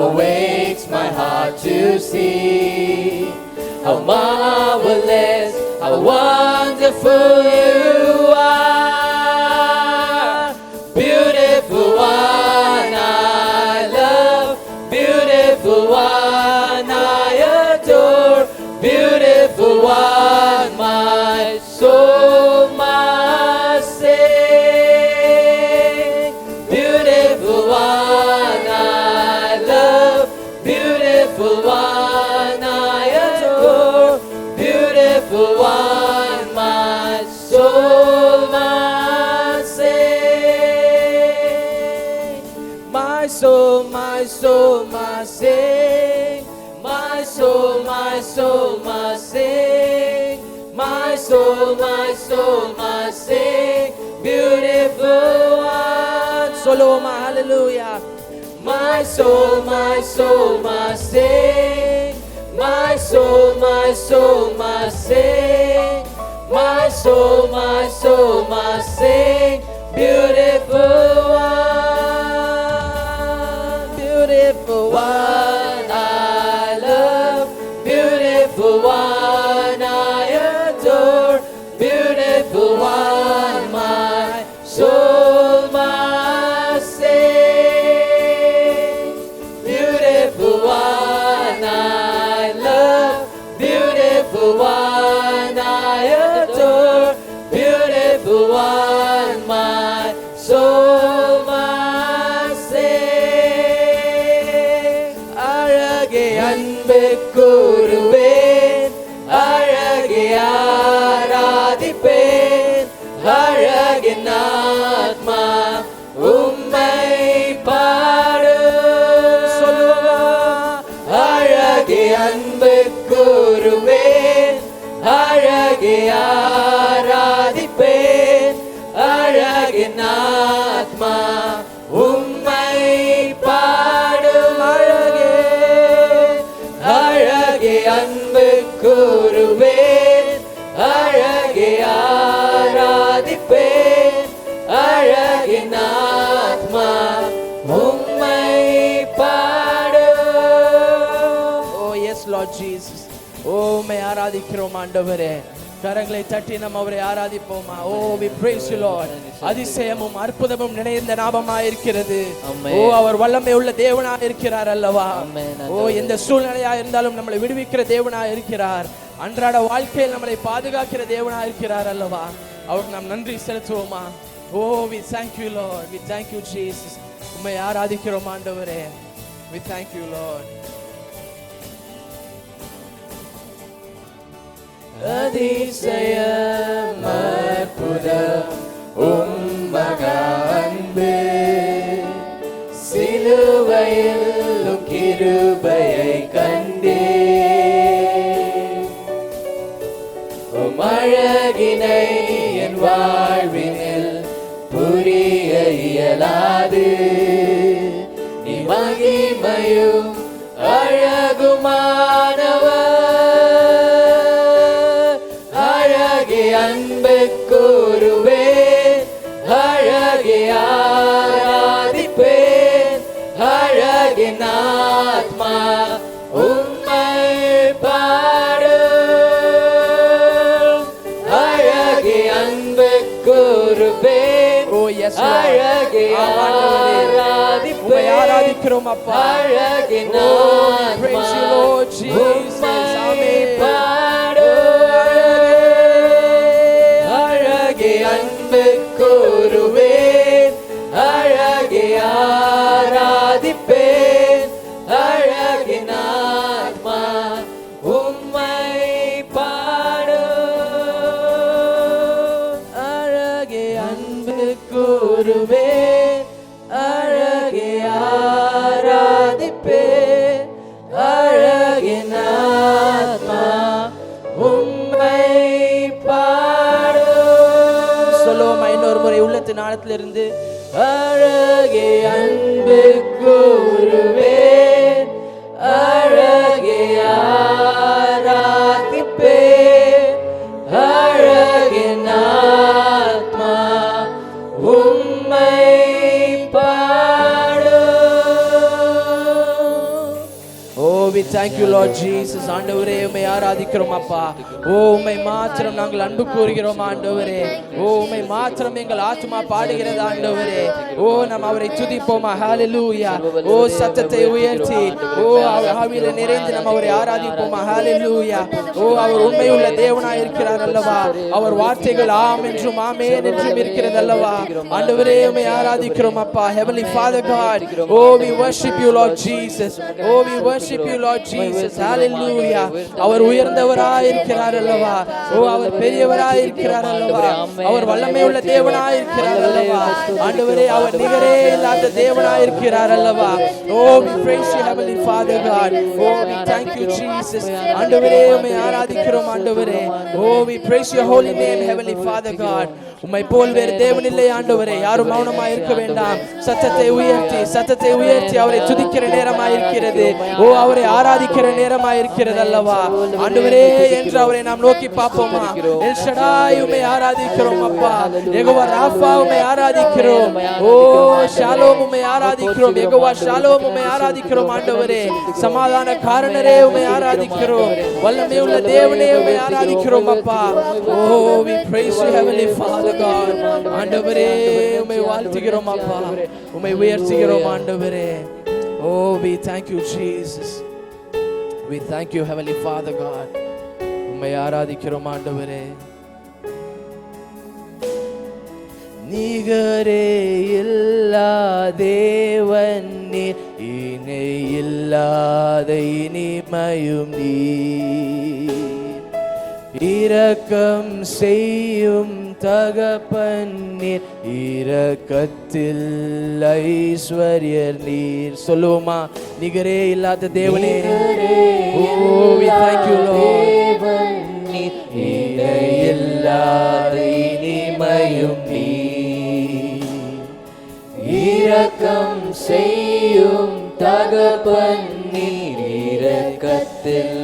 S4: awakes my heart to see. How marvelous, how wonderful you are. Beautiful one I love, beautiful one I adore, beautiful one my soul must sing. Beautiful one I love, beautiful one I adore, beautiful one my soul must sing. My soul must sing. My soul must sing. My soul must sing. Beautiful one. Solo, hallelujah. My soul must sing. My soul must sing. My soul must sing. Beautiful one. Beautiful one I love. Beautiful one I adore. Beautiful one my soul must sing. Beautiful one I love. Beautiful one I adore. Beautiful one my soul must sing. அழகே அன்பு கூறுவேன், அழகே ஆராதிப்பேன், அழகின் ஆத்மா உம்மை பாடும். சொல்லுவா அழகே அன்பு கூறுவேன், அழகே ஆராதிப்பேன், அழகின் ஆத்மா உம்மை பாடும். அழகே அழகே அன்பு கூறுவேன், அழகே
S5: Lord Jesus. ஓ உம்மை ஆராதிக்கிறோம் ஆண்டவரே. கரங்களை தட்டி நம்ம அவரை ஆராதிப்போமா. ஓ we praise you Lord. அதிசயமும் அற்புதமும் நிறைந்த நாமமாய் இருக்கிறது. ஓ அவர் வல்லமை உள்ள தேவனாய் இருக்கிறார் அல்லவா. ஓ எந்த சூழ்நிலையா இருந்தாலும் நம்மளை விடுவிக்கிற தேவனாய் இருக்கிறார். அன்றாட வாழ்க்கையில் நம்மளை பாதுகாக்கிற தேவனாய் இருக்கிறார் அல்லவா. அவருக்கு நாம் நன்றி செலுத்துவோமா. ஓ we thank you Lord. We thank you Jesus. உம்மை ஆராதிக்கிறோம் ஆண்டவரே. We thank you Lord. அதிசயம் அற்புதம் உம்மகா அன்பே சிலுவையில் கிருபையை கண்டே உம் அழகினை என் வாழ்வினில் புரிய இயலாது நீ மகிமையும் அழகுமானவர் அன்பு கூறுவேன் அழகே ஆராதிப்பேன் அழகின் ஆத்மா உம்மை பாடும் அழகே அன்பு கூறுவேன் அழகே ஆராதிக்கிறோம் அப்பா அழகின் ஆத்மா உம்மை அன்பு கூறுவேன் அழகே ஆராதிப்பேன் அழகின் ஆத்மா உம்மை பாடும் அழகே அன்பு கூறுவேன் அழகே ஆராதிப்பேன் அழகின் ஆத்மா உம்மை இன்னொரு முறை உள்ளத்தின் ஆழத்திலிருந்து அழகே அன்பு கூறுவேன் அழகே ஆராதிப்பேன் அழகின் ஆத்மா உம்மை பாடும். Oh, we thank you Lord Jesus. ஆண்டவரே உம்மை ஆராதிக்கிறோம் அப்பா. ஓ உம்மை மாத்திரம் நாங்கள் அன்பு கூறுகிறோம் ஆண்டவரே. ஓ உம்மை மாத்திரம் எங்கள் ஆத்துமா பாடுகிறது ஆண்டவரே. ஓ நாம் அவரை துதிப்போமா. ஹalleluya. ஓ சத்தத்தை உயர்த்தி ஓ ஆவியிலே நிறைந்து நாம் அவரை ஆராதிப்போமா. ஹalleluya. ஓ அவர் உண்மையுள்ள தேவனாய் இருக்கிறார் அல்லவா. அவர் வார்த்தைகள் ஆம் என்றும் ஆமென் என்றும் இருக்கிறது அல்லவா. ஆண்டவரே உம்மை ஆராதிக்கிறோம் அப்பா. Heavenly Father God. Oh we worship you Lord Jesus. Oh we worship you Lord Jesus. Hallelujah. அவர் உயர்ந்தவராய் இருக்கிறார் அல்லவா. ஓ அவர் பெரியவராய் இருக்கிறார் அல்லவா. அவர் வல்லமை உள்ள தேவனாய் இருக்கிறார் அல்லவா. ஆண்டவரே அவர் நிகரே இல்லாத தேவனாய் இருக்கிறார் அல்லவா. Oh we praise you Heavenly Father God. Oh we thank you Jesus. ஆண்டவரே உம்மை ஆராதிக்கிறோம் ஆண்டவரே. Oh we praise your holy name Heavenly Father God. உம்மை போல் வேறு தேவன் இல்லை ஆண்டவரே. யாரும் மௌனமாய் இருக்க வேண்டாம். சத்தத்தை உயர்த்தி அவரை துதிக்கிற நேரமாய் இருக்கிறது. ஓ அவரை ஆராதிக்கிற நேரமாய் இருக்கிறது அல்லவா. ஆண்டவரே என்று அவரை நாம் நோக்கி பார்ப்போமா. எல் ஷடாய் உம்மை ஆராதிக்கிறோம் அப்பா. யெகோவா ராஃபா உம்மை ஆராதிக்கிறோம். ஓ ஷாலோம் உம்மை ஆராதிக்கிறோம். யெகோவா ஷாலோம் உம்மை ஆராதிக்கிறோம் ஆண்டவரே. சமாதான காரணரே உம்மை ஆராதிக்கிறோம். வல்லமை உள்ள தேவனே உம்மை ஆராதிக்கிறோம் அப்பா. ஓ we praise you Heavenly Father God. ஆண்டவரே உம்மை வாழ்த்துகிறோம் அப்பா. உம்மை உயர்த்துகிறோம் ஆண்டவரே. Oh we thank you Jesus. We thank you Heavenly Father God. உம்மை ஆராதிக்கிறோம் ஆண்டவரே. நிகரே இல்லா தேவன் நீர் இணை இல்லாத இனிமையும் நீர் இரக்கம் செய்யும் தகப்பன் நீர் இரக்கத்தில் ஐஸ்வர்யர் நீர். சொல்லுவோமா. நிகரே இல்லாத தேவனே. Oh we thank you Lord. இணை இல்லாத இனிமையும் நீர் இரக்கம் செய்யும் தகப்பன் நீர் இரக்கத்தில்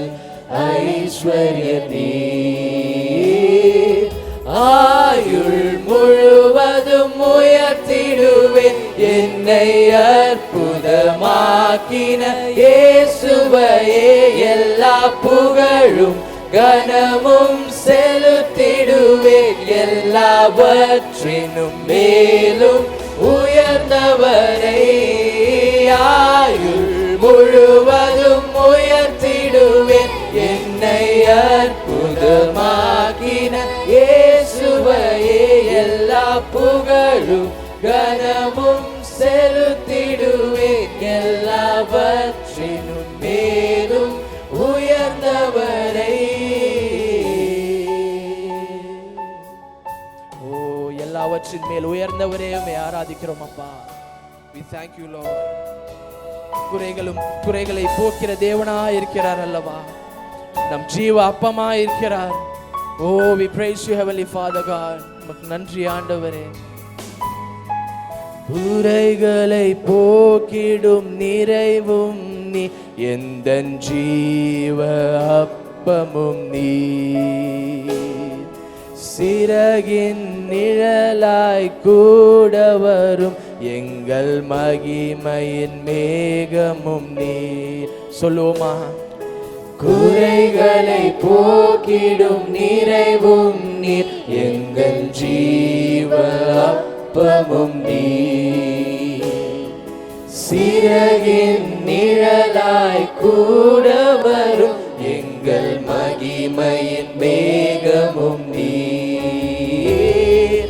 S5: ஐஸ்வர்யர் நீர். ஆயுள் முழுவதும் உயர்த்திடுவேன் என்னை அற்புதமாக்கின இயேசுவையே. எல்லா புகழும் கனமும் செலுத்திடுவேன். எல்லாவற்றினும் மேலும் உயர்ந்தவரை ஆயுள் முழுவதும் உயர்த்திடுவேன். என்னை அற்புதமாக்கின இயேசுவையே எல்லா புகழும் கனமும் செலுத்திடுவேன். எல்லாவற்றினும் மேலும் உயர்ந்தவரை. ஓ, எல்லாவற்றின் மேல் உயர்ந்தவரே உம்மை ஆராதிக்கிறோம் அப்பா. We thank you Lord. குறைகளை போக்கிற தேவனா இருக்கிறார் அல்லவா, நம் ஜீவ அப்பமா இருக்கிறார். ஓ, we praise you heavenly Father God. உமக்கு நன்றி ஆண்டவரே. குறைகளை போக்கிடும் நிறைவும் நீ, எந்தன் ஜீவ அப்பமும் நீ, சிறகின் நிழலாய் கூட வரும் எங்கள் மகிமையின் மேகமும் நீர். சொல்லுவோமா? குறைகளை போக்கிடும் நிறைவும் நீர், எங்கள் ஜீவ அப்பமும் நீர், சிறகின் நிழலாய் கூட வரும் எங்கள் மகிமையின் மேகமும் நீர்.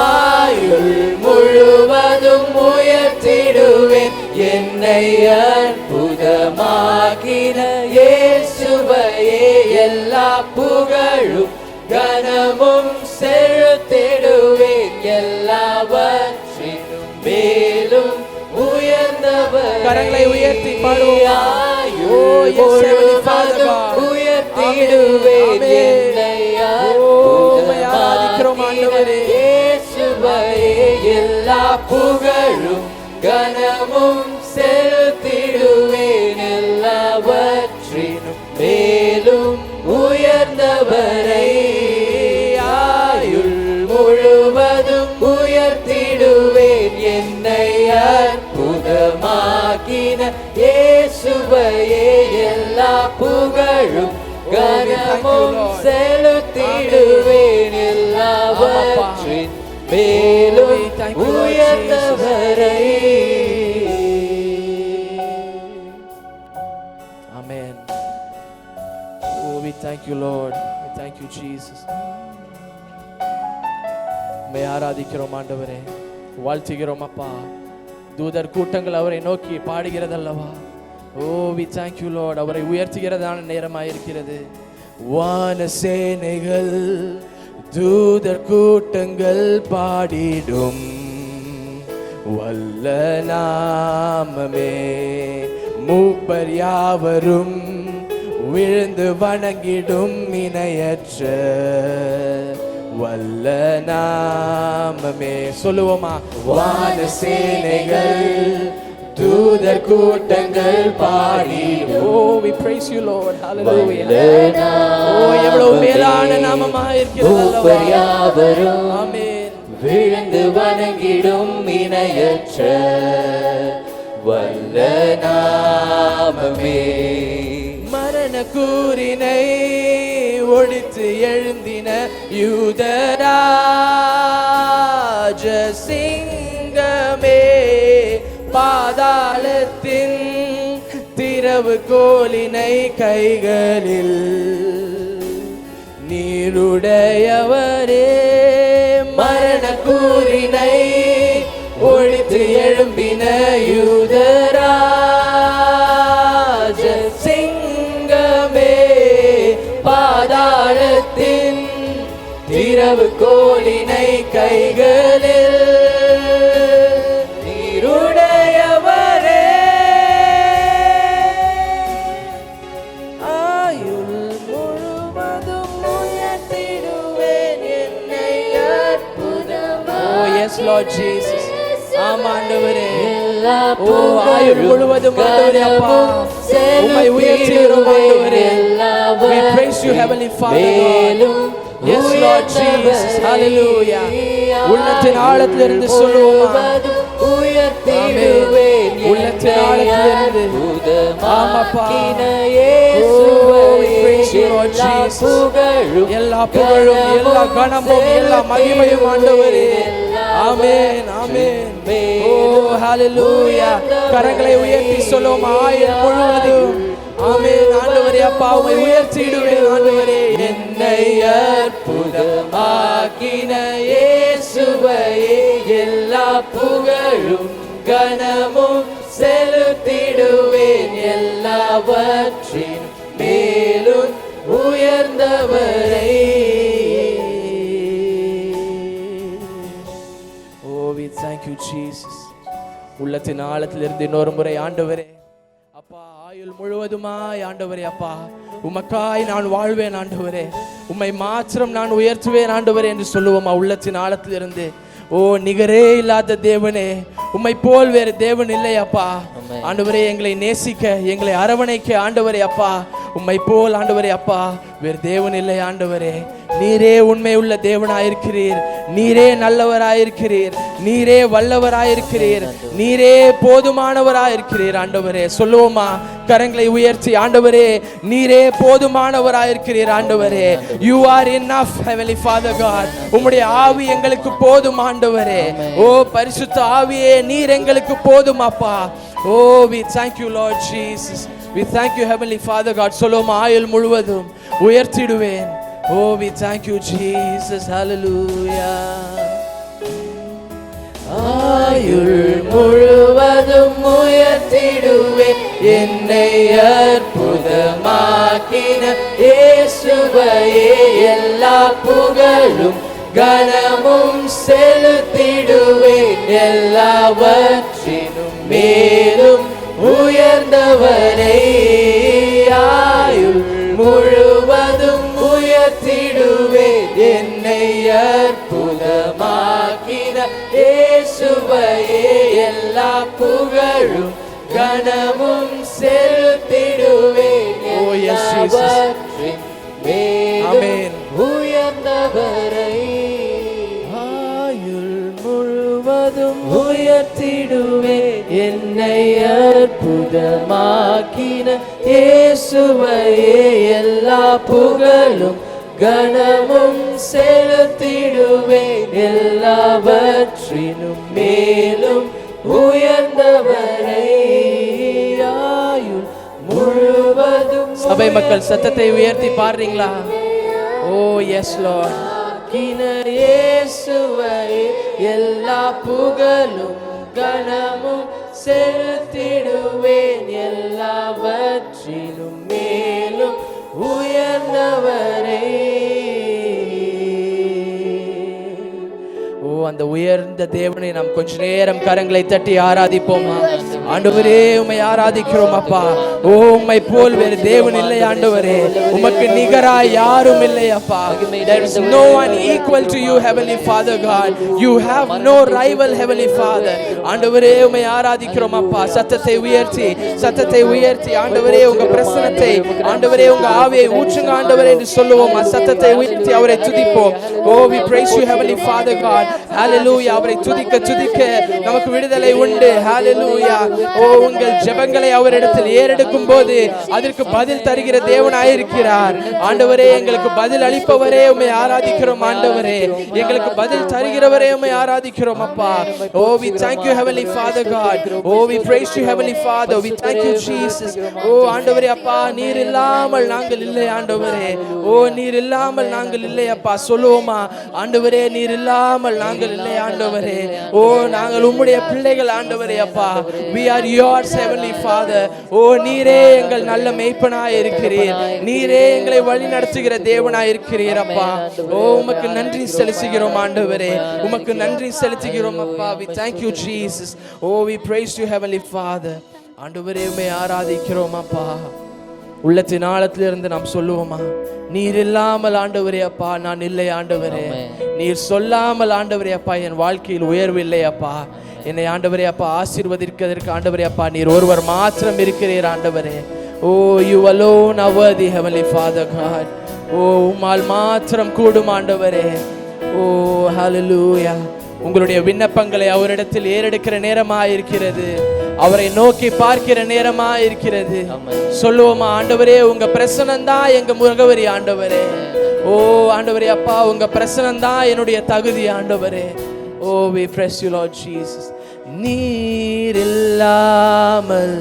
S5: ஆயுள் முழுவதும் உயர்த்திடுவேன். என்னை அற்புதமாக்கின இயேசுவையே எல்லா புகழும் கனமும் செலுத்திடுவேன். எல்லாவற்றினும் மேலும் உயர்ந்தவர். கரங்களை உயர்த்தி பாடுவோம். உயர்த்திடுவேன். எல்லா புகழும் கனமும் செலுத்திடுவேன். எல்லாவற்றினும் மேலும் உயர்ந்தவரை ஆயுள் முழுவதும் உயர்த்திடுவேன். என்னை அற்புதமாக்கின இயேசுவையே எல்லா புகழும் கனமும் செலுத்திடுவேன். எல்லாவற்றின் மேலும் உயர்ந்தவரை. Amen. Oh, we thank you Lord. We thank you Jesus. மே ஆராதிக்கிறோம் ஆண்டவரே, வாழ்த்துகிறோம் அப்பா. தூதர் கூட்டங்கள் அவரை நோக்கி பாடுகிறதல்லவா. ஓ, we thank you Lord. அவரை உயர்த்துகிறதான நேரமாயிருக்கிறது. வான சேனைகள் தூதர் கூட்டங்கள் பாடிடும் வல்ல நாமமே. மூப்பர் யாவரும் விழுந்து வணங்கிடும் இணையற்ற வல்ல நாமமே. சொல்லுவோமா? வான சேனைகள் தூதர் கூட்டங்கள் பாடிடும். Oh, we praise you Lord. Hallelujah. Oh, எவ்வளவு மேலான நாமமாக இருக்கிறது அல்லவா. ஆமென். விழுந்து வணங்கிடும் இணையற்ற வல்ல நாமமே. மரண கூரினை ஒழித்து எழுந்தின யூதராஜ சிங்கமே. பாதாளத்தின் திறவு கோலினை கைகளில் நீருடையவரே. மரண கூரினை ஒழித்து எழும்பின யூதராஜ சிங்கமே. பாதாளத்தின் திறவு கோலினை கைகளில் நீருடையவரே. ஆயுள் முழுவதும் உயர்த்திடுவேன் என்னை அற்புதமாய். Oh yes Lord Jesus. ஆமாண்டவரே. ஓ, ஆயுள் முழுவதும் ஆண்டவரே அப்பா உம்மை உயர்த்துகிறோம் ஆண்டவரே. We praise you heavenly Father God. Yes Lord Jesus. Hallelujah. உள்ளத்தின் ஆழத்திலிருந்து சொல்லுவோமா? உயர்த்திடுவேன் உள்ளத்தின் ஆழத்திலிருந்து. ஆமாப்பா. you Lord Jesus. எல்லா புகழும் எல்லா கனமும் எல்லா மகிமையும் ஆண்டவரே. ஆமென் ஆமென். ஓ ஹalleluya. கரங்களை உயர்த்தி சொல்லுவோம் ஆயுள் முழுவதும். ஆமென் ஆண்டவரே. அப்பா உம்மை உயர்த்திடுவேன் ஆண்டவரே. என்னை அற்புதமாக்கின இயேசுவே எல்லா புகழும் கனமும் செலுத்திடுவேன். எல்லாவற்றின் மேலும் உயர்ந்தவரை. Oh, we thank you Jesus. உள்ளத்தின் ஆழத்திலிருந்து இன்னொரு முறை ஆண்டவரே அப்பா ஆயுள் முழுவதுமாய் ஆண்டவரே அப்பா உமக்காய் நான் வாழ்வேன் ஆண்டவரே. உம்மை மாத்திரம் நான் உயர்த்துவேன் ஆண்டவரே என்று சொல்லுவோமா உள்ளத்தின் ஆழத்திலிருந்து. ஓ நிகரே இல்லாத தேவனே, உம்மை போல் வேறு தேவன் இல்லை அப்பா. ஆண்டவரே எங்களை நேசிக்க எங்களை அரவணைக்க ஆண்டவரே அப்பா உம்மை போல் ஆண்டவரே அப்பா வேறு தேவன் இல்லை ஆண்டவரே. நீரே உண்மை உள்ள தேவனாயிருக்கிறீர். நீரே நல்லவராயிருக்கிறீர். நீரே வல்லவராயிருக்கிறீர். நீரே போதுமானவராயிருக்கிறீர் ஆண்டவரே. சொல்லுவோமா கரங்களை உயர்த்தி ஆண்டவரே நீரே போதுமானவராயிருக்கிறீர் ஆண்டவரே. You are enough heavenly Father God. உம்முடைய ஆவி எங்களுக்கு போதும் ஆண்டவரே. ஓ பரிசுத்த ஆவியே நீர் எங்களுக்கு போதும் அப்பா. ஓ we thank you Lord Jesus. We thank you heavenly Father God. சொல்லுவோமா ஆயுள் முழுவதும் உயர்த்திடுவேன். Oh, we thank you, Jesus. Hallelujah. ஆயுள் முழுவதும் உயர்த்திடுவேன் என்னை அற்புதமாக்கின இயேசுவே எல்லா புகழும் கனமும் செலுத்திடுவேன். எல்லாவற்றினும் மேலும் உயர்ந்தவரை. ஆயுள் முழுவதும் உயர்த்திடுவேன் என்னை அற்புதமாக்கின இயேசுவே எல்லா புகழும் கனமும் செலுத்திடுவேன். எல்லாவற்றின் மேலும் உயர்ந்தவரை. ஆயுள் முழுவதும் உயர்த்திடுவேன் என்னை அற்புதமாக்கின இயேசுவே எல்லா புகழும் கனமும் செலுத்திடுவேன். எல்லாவற்றினும் மேலும் உயர்ந்தவரை. ஆயுள் முழுவதும். சபை மக்கள் சத்தத்தை உயர்த்தி பாடுறீங்களா? ஓ எஸ் லார்ட். இயேசுவே எல்லா புகழும் கனமும் செலுத்திடுவேன். எல்லாவற்றிலும் மேலும் உயர்ந்தவரை. ஓ அந்த உயர்ந்த தேவனை நாம் கொஞ்ச நேரம் கரங்களை தட்டி ஆராதிப்போமா? ஆண்டவரே உம்மை ஆராதிக்கிறோம் அப்பா. ஓ உம்மை போல் வேறு தேவன் இல்லை ஆண்டவரே. உமக்கு நிகராய் யாரும் இல்லை அப்பா. There is no one equal to you heavenly Father God. You have no rival heavenly Father. ஆண்டவரே உம்மை ஆராதிக்கிறோம் அப்பா. சத்தத்தை உயர்த்தி ஆண்டவரே உங்க பிரசன்னத்தை ஆண்டவரே உங்க ஆவியை ஊற்றுங்க ஆண்டவரே என்று சொல்லுவோம். சத்தத்தை உயர்த்தி அவரை துதிப்போம். Oh we praise you heavenly Father God. Hallelujah. அவரை துதிக்க நமக்கு விடுதலை உண்டு. Hallelujah. ஓ உங்கள் ஜெபங்களை அவரிடத்தில் ஏறெடுக்கும் போது அதற்கு பதில் தருகிற தேவனாயிருக்கிறார். ஆண்டவரே எங்களுக்கு பதில் அளிப்பவரே உம்மை ஆராதிக்கிறோம் ஆண்டவரே. எங்களுக்கு பதில் தருகிறவரே உம்மை ஆராதிக்கிறோம் அப்பா. Oh we thank you heavenly Father God. Oh we praise you heavenly Father. We thank you Jesus. ஓ ஆண்டவரே அப்பா நீர் இல்லாமல் நாங்கள் இல்லை ஆண்டவரே. ஓ நீர் இல்லாமல் நாங்கள் இல்லை அப்பா. சொல்லுவோமா ஆண்டவரே நீர் இல்லாமல் நாங்கள் இல்லை ஆண்டவரே. ஓ நாங்கள் உம்முடைய பிள்ளைகள் ஆண்டவரே அப்பா. We are yours heavenly Father. ஓ நீரே எங்கள் நல்ல மேய்ப்பனாய் இருக்கிறீர். நீரே எங்களை வழி நடத்துகிற தேவனாய் இருக்கிறீர் அப்பா. ஓ உமக்கு நன்றி செலுத்துகிறோம் ஆண்டவரே. உமக்கு நன்றி செலுத்துகிறோம் அப்பா. We thank you Jesus. Oh we praise you heavenly Father. ஆண்டவரே உம்மை ஆராதிக்கிறோம் அப்பா. உள்ளத்தின் ஆழத்திலிருந்து நாம் சொல்லுவோமா நீர் இல்லாமல் ஆண்டவரே அப்பா நான் இல்லை ஆண்டவரே. நீர் சொல்லாமல் ஆண்டவரே அப்பா என் வாழ்க்கையில் உயர்வு இல்லை அப்பா. என்னை ஆண்டவரே அப்பா ஆசீர்வதிக்கிறதற்கு ஆண்டவரே அப்பா நீர் ஒருவர் மாத்திரம் இருக்கிறீர் ஆண்டவரே. ஓ you alone are worthy heavenly Father God. ஓ உம்மால் மாத்திரம் கூடும் ஆண்டவரே. ஓ hallelujah. உங்களுடைய விண்ணப்பங்களை அவரிடத்தில் ஏறெடுக்கிற நேரமாயிருக்கிறது. அவரை நோக்கி பார்க்கிற நேரமா இருக்கிறது. சொல்லுவோமா, ஆண்டவரே உங்க பிரசனம் தான் எங்க முகவரி ஆண்டவரே. ஓ ஆண்டவரே அப்பா, உங்க பிரசனம் தான் என்னுடைய தகுதி ஆண்டவரே. ஓ we praise you Lord Jesus. நீர் இல்லாமல்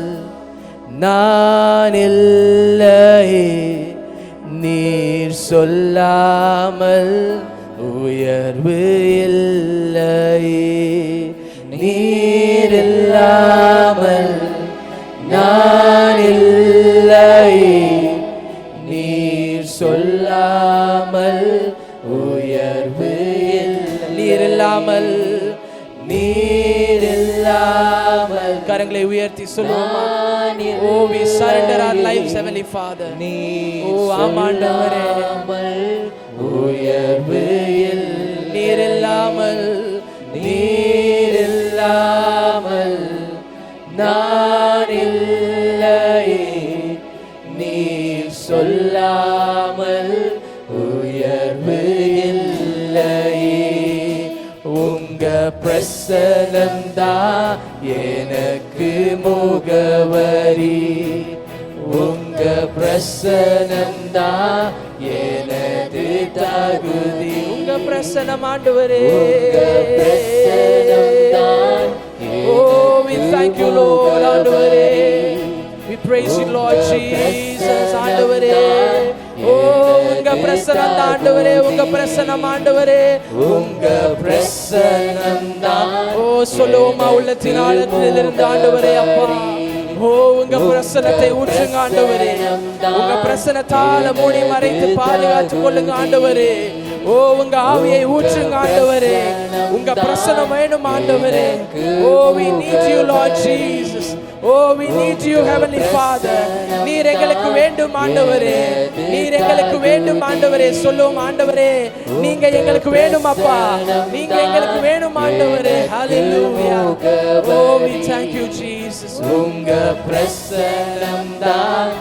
S5: நான் இல்லையே, நீர் சொல்லாமல் உயர்வு இல்லையே. நீர் இல்லாமல் நான் இல்லையே, நீர் சொல்லாமல் உயர்வு இல்லை. நீர் இல்லாமல், நீர் இல்லாமல். கரங்களை உயர்த்தி சொல்லுவோமா? ஓ we surrender our lives heavenly Father. ஓ ஆமாண்டவரே, உயர்வு இல்லை. நீர் இல்லாமல், நீர் இல்லாமல் நான் இல்லையே, நீர் சொல்லாமல் உயர்வு இல்லையே. உங்க பிரசனம்தான் எனக்கு முகவரி, உங்க பிரசனம்தான் எனது தகுதி. உங்க பிரசனம் ஆண்டவரே, oh we thank you Lord ஆண்டவரே. we praise you Lord Jesus ஆண்டவரே. ஓ உங்க பிரசனம் தான் ஆண்டவரே, உங்க பிரசனம் ஆண்டவரே, உங்க பிரசனம் தான். ஓ சொல்லுவோமா, உள்ளத்தின் ஆழத்திலிருந்து ஆண்டவரே அப்பா, ஓ உங்க பிரசனத்தை ஊற்றுங்க ஆண்டவரே. உங்க பிரசனத்தால மூடி மறைத்து பாதுகாத்துக் கொள்ளுங்க ஆண்டவரே. ஓ உங்க ஆவியை ஊற்றுங்க ஆண்டவரே. உங்க பிரசனம் வேணும் ஆண்டவரே. ஓ we need you Lord Jesus. Oh we need you heavenly Father. நீர் எங்களுக்கு வேண்டும் ஆண்டவரே, நீர் எங்களுக்கு வேண்டும் ஆண்டவரே. சொல்லுவோம் ஆண்டவரே, நீங்க எங்களுக்கு வேணும் அப்பா, நீங்க எங்களுக்கு வேணும் ஆண்டவரே. Hallelujah. Oh we thank you Jesus. உங்க பிரசனம் தான்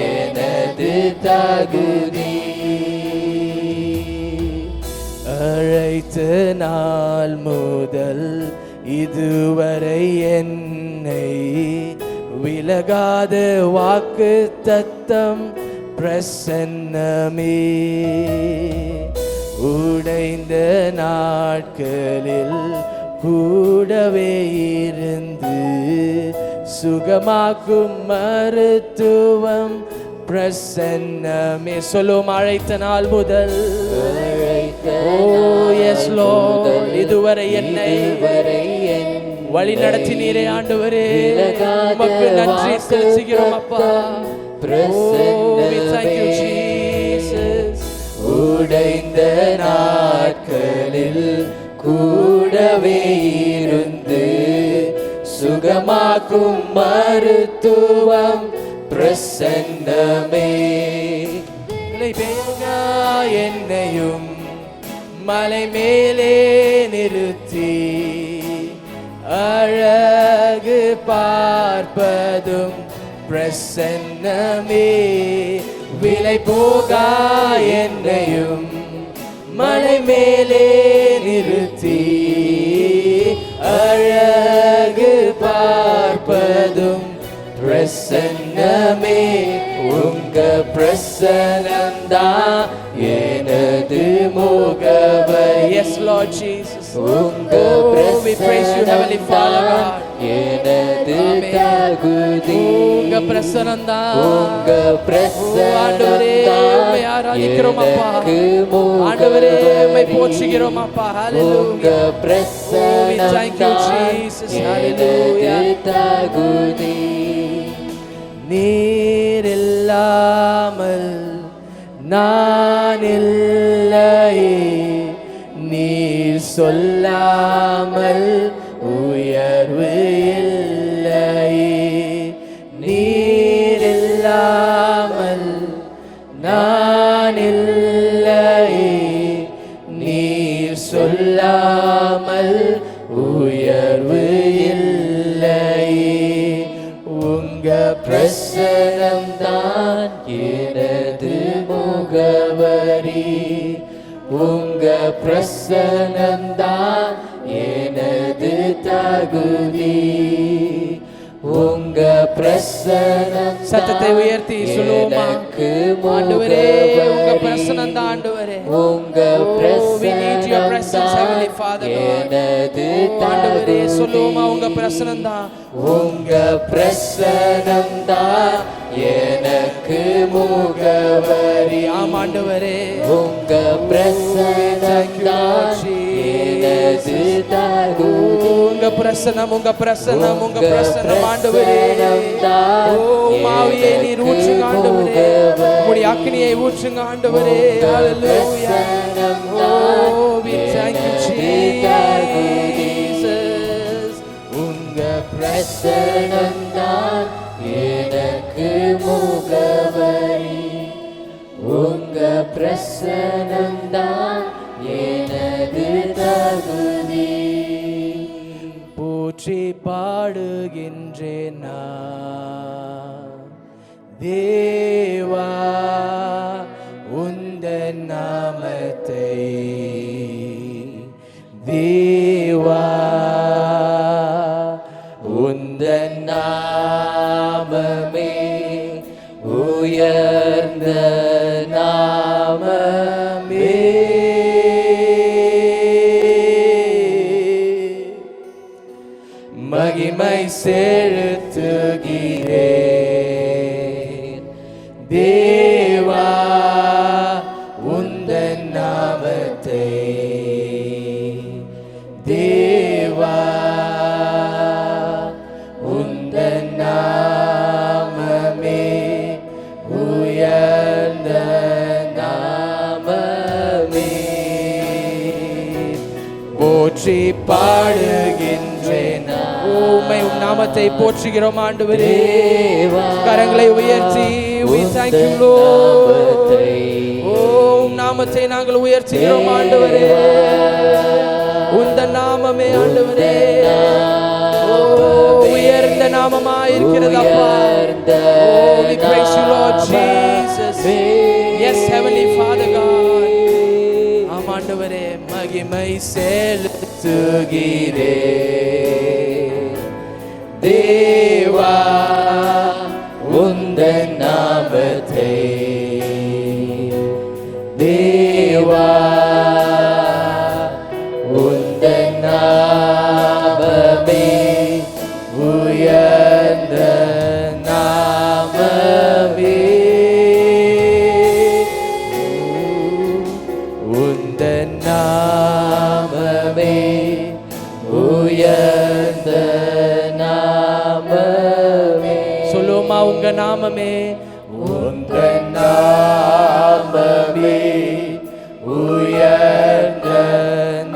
S5: எனது தகுதி. அழைத்த நாள் முதல் இதுவரை என்னை விலகாத வாக்கு தத்தம் பிரசன்னமே. உடைந்த நாட்களில் கூடவே இருந்து சுகமாக்கும் மருத்துவம் பிரசன்னமே. சொல்லும் அழைத்த நாள் முதல், ஓ எஸ் Lord, இதுவரை என்னை வழி நடத்தினீரே ஆண்டவரே, உமக்கு நன்றி செலுத்துகிறோம் அப்பா. we thank you Jesus. உடைந்த நாட்களில் கூடவே இருந்து சுகமாக்கும் மருத்துவம் பிரசன்னமே. என்னையும் மலை மேலே நிறுத்தி அழகு பார்ப்பதும் பிரசன்னமே. விலை போகா என்னையும் மலை மேலே நிறுத்தி அழகு பார்ப்பதும் பிரசன்னமே. உங்க பிரசனம்தான் எனது முகவரி. Yes Lord Jesus. உங்க பிரசனம் we praise you heavenly Father. எனது தகுதி. உங்க பிரசனம்தான், உங்க பிரசனம் ஆண்டவரே, உம்மை ஆராதிக்கிறோம் அப்பா. ஆண்டவரே உம்மை போற்றுகிறோம் அப்பா. Hallelujah. உங்க பிரசனம் we thank you Jesus. Hallelujah. தகுதி. நீர் இல்லாமல் நான் இல்லையே, நீர் சொல்லாமல் உயர்வு இல்லையே. நீர் இல்லாமல் நான் இல்லையே, நீர் சொல்லாமல் உயர்வு இல்லையே. உங்க பிரசனம் தான் எனது முகவரி, உங்க பிரசனம் தான் எனது தகுதி.
S4: பிரசனம்
S5: சத்தத்தை உயர்த்தி சொல்லுவோமா? ஆண்டவரே உங்க பிரசனம் தான் ஆண்டவரே.
S4: உங்க
S5: we need your presence heavenly father God. ஆண்டவரே சொல்லுவோமா? உங்க பிரசனம் தான்,
S4: உங்க பிரசனம் தான் எனக்கு முகவரி.
S5: ஆமாண்டவரே
S4: உங்க பிரசனம் தான் எனது தகுதி.
S5: உங்க பிரசனம் உங்க பிரசனம் உங்க பிரசனம் ஆண்டவரே. ஓ மாவியை நீர் ஊற்றுங்க ஆண்டவரே, உம்முடைய அக்கினியை ஊற்றுங்க ஆண்டவரே. ஹalleluya. Oh we thank you Jesus.
S4: உங்க பிரசனம் தான் எனக்கு முகவரி. உங்க பிரசனம் தான் எனது தகுதி.
S5: போற்றி பாடுகின்றேன் நான் தேவா உந்தன் நாமத்தை. தேவா
S4: உந்தன் நாமமே உயர்ந்த நாமமே.
S5: மகிமை செலுத்துகிறேன் தேவா உந்தன் நாமத்தை. தேவா உந்தன் நாமமே உயர்ந்த நாமமே. போற்றி பாடுகின்றேன் உம்மை, உம் நாமத்தை போற்றுகிறோம் ஆண்டவரே. கரங்களை உயர்த்தி we thank you Lord. ஓ உம் நாமத்தை நாங்கள் உயர்த்துகிறோம் ஆண்டவரே. உந்தன் நாமமே ஆண்டவரே உயர்ந்த நாமமாய் இருக்கிறது அப்பா. Oh we praise you Lord Jesus. Yes heavenly Father God. ஆமாண்டவரே மகிமை செலுத்துகிறேன் தேவா
S4: உந்தன் நாமத்தை. தேவா உந்தன் நாமமே உயர்ந்த நாமமே.
S5: உந்தன்
S4: நாமமே உயர்ந்த நாமமே.
S5: சொல்லுமா? உங்க நாமமே
S4: உந்தன் நாமமே உயர்ந்த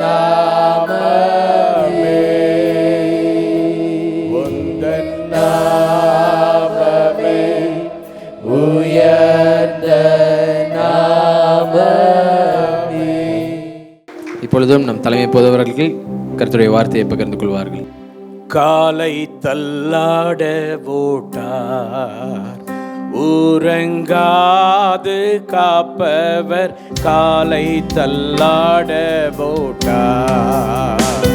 S4: நாமமே. உந்தன் நாமமே உயர்ந்த நாமமே.
S7: இப்பொழுதும் நம் தலைமை போதவர்கள் கர்த்தருடைய வார்த்தையை பகிர்ந்து கொள்வார்கள்.
S8: காலை தள்ளாட போட்டார், ஊரங்காது காப்பவர் காலை தள்ளாட போட்டார்.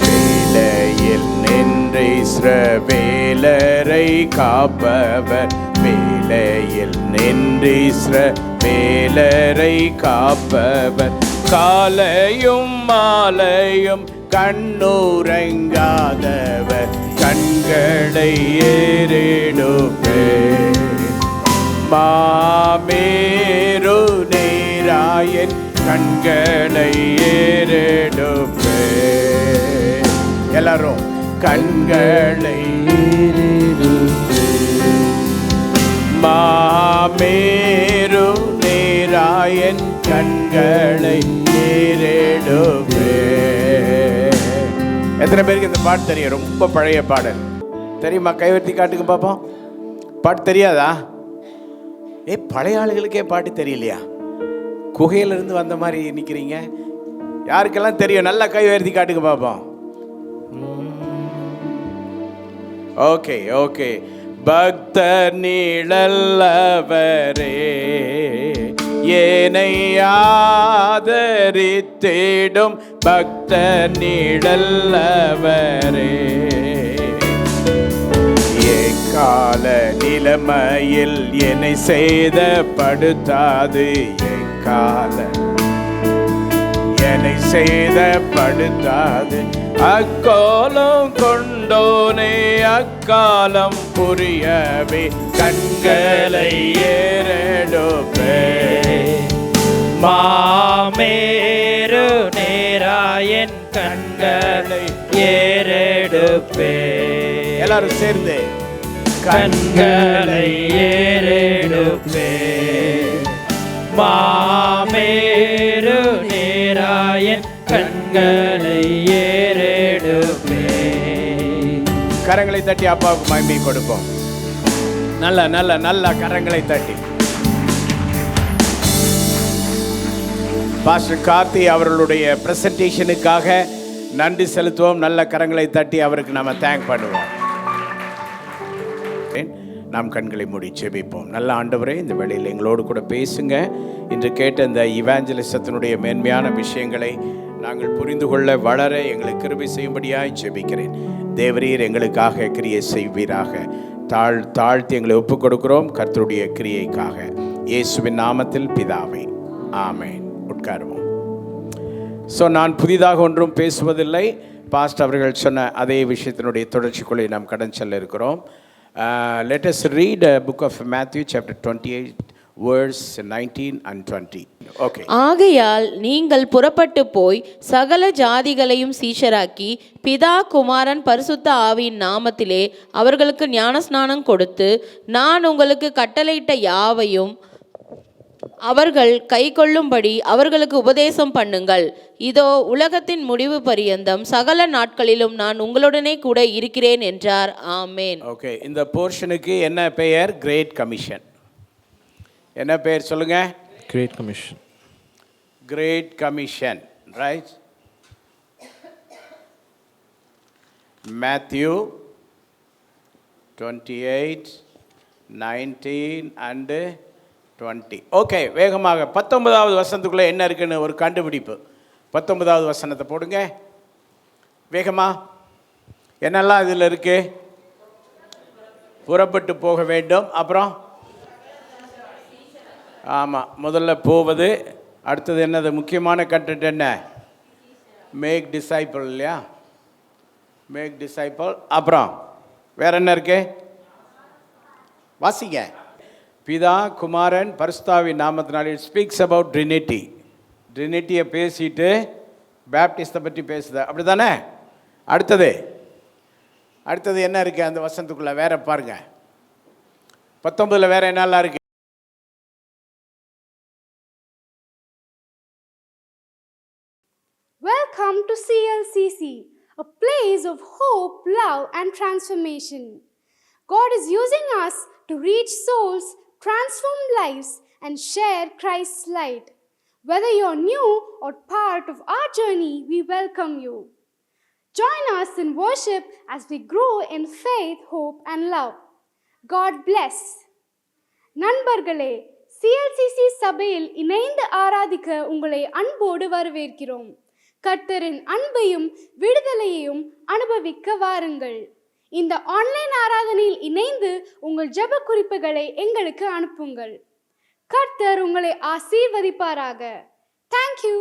S8: வேலையில் நின்று இஸ்ரவேலரை காப்பவர், வேலையில் நின்று இஸ்ரவேலரை காப்பவர். காலையும் மாலையும் கண்ணுறங்காதவர் கண்களை ஏறிடுவே. மாமேரு நேராயன் கண்களை ஏறிடுவே. எல்லாரும் கண்களை ஏறிடுவே. மாமேரு நேராயன் கண்களை ஏறிடுவே. எத்தனை பேருக்கு இந்த பாட்டு தெரியும்? ரொம்ப பழைய பாடல் தெரியுமா? கைவர்த்தி காட்டுங்க பார்ப்போம். பாட்டு தெரியாதா? பழைய ஆளுகளுக்கே பாட்டு தெரியலையா? குகையிலிருந்து வந்த மாதிரி நிற்கிறீங்க. யாருக்கெல்லாம் தெரியும்? நல்லா கை உயர்த்தி காட்டுங்க பார்ப்போம். Okay okay. பக்தர் நீழல்லவரே, ஏனை ஆதரித்திடும் பக்தர் நீழல்லவரே. கால நிலைமையில் என்னை சேதப்படுத்தாது. என் கால என்னை சேதப்படுத்தாது. அக்காலம் கொண்டோனே அக்காலம் புரியவே கண்களை ஏறெடுப்பே.
S2: மாமேரு நேராயன் கண்களை ஏறெடுப்பே.
S8: எல்லாரும் சேர்ந்து
S2: கண்களை ஏறெடுப்பே. மாமேரு நேராயன் கண்களை ஏறெடுப்பே.
S8: கரங்களை தட்டி அப்பாவுக்கு மகிமை கொடுப்போம். நல்ல நல்ல நல்ல கரங்களை தட்டி. பாஸ்டர் கார்த்தி அவர்களுடைய பிரசன்டேஷனுக்காக நன்றி செலுத்துவோம். நல்ல கரங்களை தட்டி அவருக்கு நம்ம தேங்க் பண்ணுவோம். நாம் கண்களை மூடி ஜெபிப்போம். நல்ல ஆண்டவரே, இந்த வேளையில் எங்களோடு கூட பேசுங்க. இன்று கேட்ட இந்த இவாஞ்சலிசத்தினுடைய மேன்மையான விஷயங்களை நாங்கள் புரிந்து கொள்ள வளர எங்களுக்கு கிருபை செய்யும்படியாய் ஜெபிக்கிறேன். தேவரீர் எங்களுக்காக கிரியை செய்வீராக. தாழ்த்தி எங்களை ஒப்புக் கொடுக்கிறோம் கர்த்தருடைய கிரியைக்காக. இயேசுவின் நாமத்தில் பிதாவே, ஆமென். உட்காருவோம். நான் புதிதாக ஒன்றும் பேசுவதில்லை. பாஸ்ட் அவர்கள் சொன்ன அதே விஷயத்தினுடைய தொடர்ச்சிக்குள்ளே நாம் கடன் செல்ல இருக்கிறோம். Let us read a book of Matthew chapter 28 verse 19 and 20. Okay.
S9: ஆகையால் நீங்கள் புறப்பட்டு போய் சகல ஜாதிகளையும் சீஷராக்கி பிதா குமாரன் பரிசுத்த ஆவியின் நாமத்திலே அவர்களுக்கு ஞானஸ்நானம் கொடுத்து நான் உங்களுக்கு கட்டளையிட்ட யாவையும் அவர்கள் கைக்கொள்ளும்படி அவர்களுக்கு உபதேசம் பண்ணுங்கள். இதோ உலகத்தின் முடிவு பரியந்தம் சகல நாட்களிலும் நான் உங்களுடனே கூட இருக்கிறேன் என்றார். ஆமென்.
S8: ஓகே, இந்த போர்ஷனுக்கு என்ன பெயர்? Great commission. என்ன பெயர் சொல்லுங்க?
S7: Great commission.
S8: Great commission, right? Matthew 28, 19 and 20. Okay, வேகமாக 19வது வசனத்துக்குள்ளே என்ன இருக்குன்னு ஒரு கண்டுபிடிப்பு. 19வது வசனத்தை போடுங்க வேகமா. என்னெல்லாம் இதில் இருக்கு? புறப்பட்டு போக வேண்டும். அப்புறம் ஆமாம், முதல்ல போவது. அடுத்தது என்னது? முக்கியமான கண்டென்ட் என்ன? மேக் டிசைபிள், இல்லையா? Make disciple. அப்புறம் வேற என்ன இருக்கு? வாசிங்க. பிதா குமாரன் பரிசுத்தாவின் நாமத்தினாலே. It speaks about trinity. ட்ரினிட்டியை பேசிட்டு பேப்டிஸ்டை பற்றி பேசுது, அப்படி தானே? அடுத்தது என்ன இருக்குது அந்த வசனத்துக்குள்ளே? வேற பாருங்க, 19ல் வேற என்னெல்லாம் இருக்கு?
S1: Welcome to CLCC, a place of hope, love, and transformation. God is using us to reach souls, transform lives, and share Christ's light. Whether you're new or part of our journey, we welcome you. Join us in worship as we grow in faith, hope, and love. God bless. நண்பர்களே, CLCC சபையில் இணைந்து ஆராதிக்க உங்களை அன்போடு வரவேற்கிறோம். கர்த்தரின் அன்பையும் விடுதலையையும் அனுபவிக்க வாருங்கள். இந்த ஆன்லைன் ஆராதனையில் இணைந்து உங்கள் ஜெப குறிப்புகளை எங்களுக்கு அனுப்புங்கள். கர்த்தர் உங்களை ஆசீர்வதிப்பாராக. Thank you.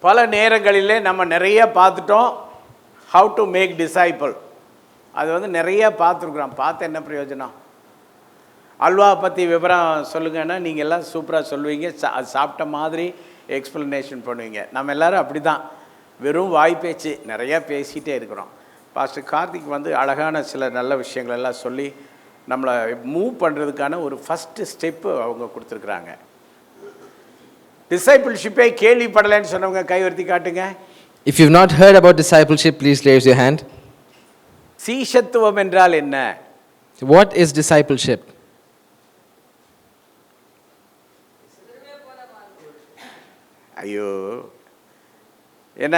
S8: பல நேரங்களிலே நம்ம நிறைய பார்த்துட்டோம். ஹவு டு மேக் டிசைபிள், அது நிறைய பார்த்துருக்குறோம். பார்த்து என்ன பிரயோஜனம்? அல்வா பற்றி விவரம் சொல்லுங்கன்னா நீங்கள் எல்லாம் சூப்பராக சொல்லுவீங்க, அது சாப்பிட்ட மாதிரி எக்ஸ்ப்ளனேஷன் பண்ணுவீங்க. நம்ம எல்லோரும் அப்படி தான், வெறும் வாய் பேச்சு நிறையா பேசிகிட்டே இருக்கிறோம். பாஸ்டர் கார்த்திக் அழகான சில நல்ல விஷயங்கள் எல்லாம் சொல்லி நம்மளை மூவ் பண்ணுறதுக்கான ஒரு ஃபஸ்ட்டு ஸ்டெப்பு அவங்க கொடுத்துருக்குறாங்க. டிசைபிள்ஷிப்பை கேள்விப்படலைன்னு சொன்னவங்க கைவர்த்தி காட்டுங்க.
S7: If you've not heard about discipleship, please raise your hand.
S8: சீஷத்துவம் என்றால் என்ன?
S7: What is discipleship?
S8: ஐயோ, என்ன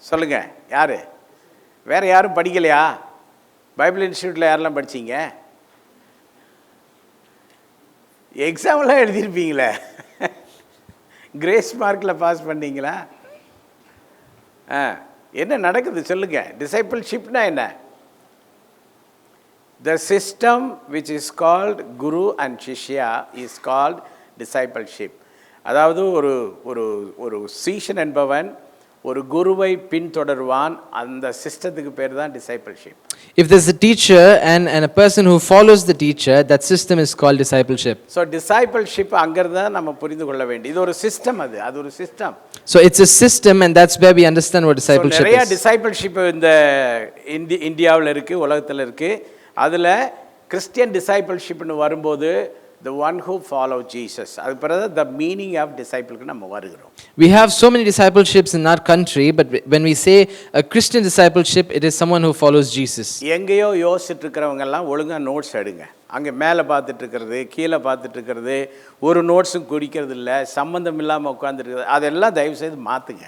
S8: சொல்லுங்க? யார்? வேறு யாரும் படிக்கலையா? பைபிள் இன்ஸ்டியூட்டில் யாரெல்லாம் படிச்சிங்க? எக்ஸாம்லாம் எழுதியிருப்பீங்களே, கிரேஸ் மார்க்கில் பாஸ் பண்ணீங்களா? என்ன நடக்குது சொல்லுங்க. டிசைபிள்ஷிப்னா என்ன? The system which is called Guru and Shishya is called discipleship. அதாவது ஒரு ஒரு ஒரு சீஷன் என்பவன் ஒரு குருவை பின்தொடர்வான். அந்த சிஸ்டத்துக்கு பேர் தான் discipleship.
S7: If there's a teacher and a person who follows the teacher, that system is called discipleship.
S8: So discipleship அங்கறத நம்ம புரிந்து கொள்ள வேண்டியது. இது ஒரு சிஸ்டம், அது ஒரு system.
S7: So it's a system, and that's where we understand what discipleship
S8: நிறைய
S7: is.
S8: discipleship இந்த இந்தியாவில் இருக்கு, உலகத்தில் இருக்கு. அதில் கிறிஸ்டியன் டிசைபிள்ஷிப்னு வரும்போது the one who follow Jesus, அது பிறகு the meaning of disciple நம்ம வருகிறோம்.
S7: We have so many discipleships in our country, but when we say a Christian discipleship, it is someone who follows Jesus.
S8: எங்கேயோ யோசிச்சுட்டு இருக்கிறவங்க எல்லாம் ஒழுங்கா நோட்ஸ் எடுங்க. அங்கே மேலே பார்த்துட்டு இருக்கிறது, கீழே பார்த்துட்டு இருக்கிறது, ஒரு நோட்ஸும் குறிக்கிறது இல்லை, சம்பந்தம் இல்லாமல் உட்காந்துருக்குது, அதெல்லாம் தயவு செய்து மாற்றுங்க.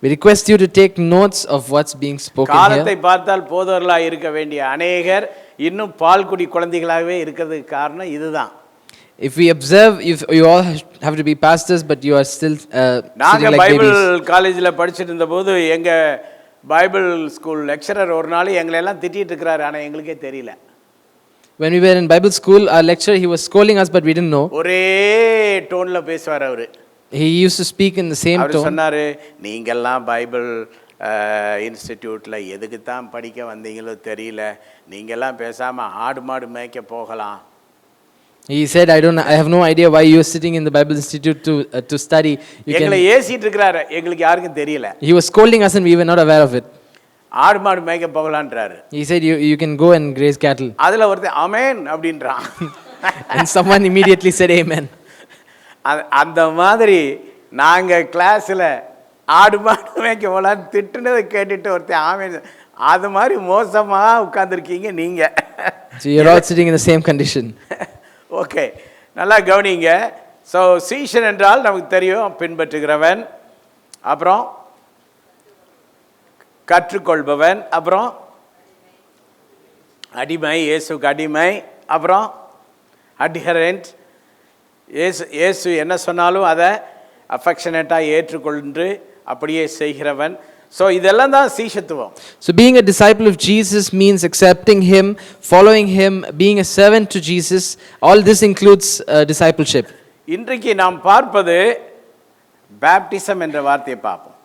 S7: We request you to take notes of what's being spoken
S8: காலத்தை
S7: here.
S8: பார்த்தால் போதவர்களாக இருக்க வேண்டிய அநேகர் இன்னும் பால்குடி குழந்தைகளாகவே இருக்கிறதுக்கு காரணம் இதுதான்.
S7: If we observe, if you all have to be pastors, but you are still
S8: நாங்க
S7: sitting like
S8: பைபிள்
S7: babies.
S8: காலேஜில் படிச்சுட்டு இருந்தபோது எங்க பைபிள் ஸ்கூல் லெக்சரர் ஒரு நாள் எங்களை எல்லாம் திட்டிட்டு இருக்கிறாரு, ஆனால் எங்களுக்கே தெரியல.
S7: When we were in Bible school, our lecturer, he was scolding us, but we didn't know.
S8: ஒரே டோன்ல பேசுவார் அவரு.
S7: He used to speak in the same
S8: our
S7: tone.
S8: சொன்னாரு, நீங்கெல்லாம் பைபிள் இன்ஸ்டிடியூட்டில் எதுக்கு தான் படிக்க வந்தீங்களோ தெரியல, நீங்கெல்லாம் பேசாமல் ஆடு மாடு மேய்க்க போகலாம்.
S7: He said, I have no idea why you are sitting in the Bible Institute to study.
S8: எங்களை ஏசிட்டு இருக்கிறாரு, எங்களுக்கு யாருக்கும் தெரியல.
S7: He was scolding us and we were not aware of it.
S8: ஆடு மாடு மேய்க்க போகலான்றாரு.
S7: He said, you can go and graze cattle.
S8: அதில் ஒருத்தன் ஆமென் அப்படின்றான்.
S7: And someone immediately said amen.
S8: அந்த மாதிரி நாங்கள் கிளாஸில் ஆடு மாடு மேய்க்க போகலான்னு திட்டுனதை கேட்டுட்டு ஒருத்தன் ஆமென், அது மாதிரி மோசமாக உட்காந்துருக்கீங்க நீங்கள்.
S7: So you're all sitting in the same condition.
S8: Okay, நல்லா கவனிங்க. ஸோ சீஷன் என்றால் நமக்கு தெரியும், பின்பற்றுகிறவன், அப்புறம் கற்றுக்கொள்பவன், அப்புறம் அடிமை, இயேசுக்கு அடிமை, அப்புறம் அட்ஹரண்ட், இயேசு என்ன சொன்னாலும் அதை அஃபெக்ஷனேட்டாக ஏற்றுக்கொண்டு அப்படியே செய்கிறவன். ஸோ இதெல்லாம் தான் சீஷத்துவம்.
S7: So being a disciple of Jesus means accepting him, following him, being a servant to Jesus. All this includes discipleship.
S8: இன்றைக்கு நாம் பார்ப்பது பேப்டிசம் என்ற வார்த்தையை பார்ப்போம்.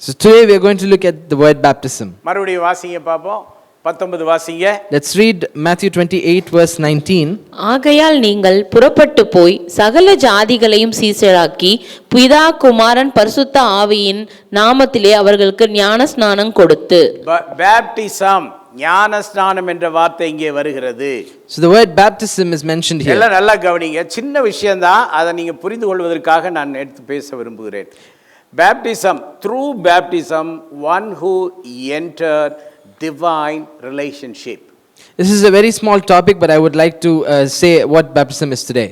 S7: So today we are going to look at the word baptism.
S8: மறுபடியும் வாசிங்க பார்ப்போம், 19 வாசிங்க.
S7: Let's read Matthew 28 verse 19.
S9: ஆகையால் நீங்கள் புறப்பட்டு போய் சகல ஜாதிகளையும் சீஷராக்கி பிதா குமாரன் பரிசுத்த ஆவியின் நாமத்திலே அவர்களுக்கு ஞான ஸ்நானம் கொடுத்து.
S8: பேப்டிசம், ஞான ஸ்நானம் என்ற வார்த்தை இங்கே வருகிறது.
S7: So the word baptism is mentioned here.
S8: எல்லாம் நல்லா கவனிங்க, சின்ன விஷயம்தான், அதை நீங்க புரிந்து கொள்வதற்காக நான் எடுத்து பேச விரும்புகிறேன். Baptism, through baptism one who entered divine relationship.
S7: This is a very small topic, but I would like to say what baptism is today.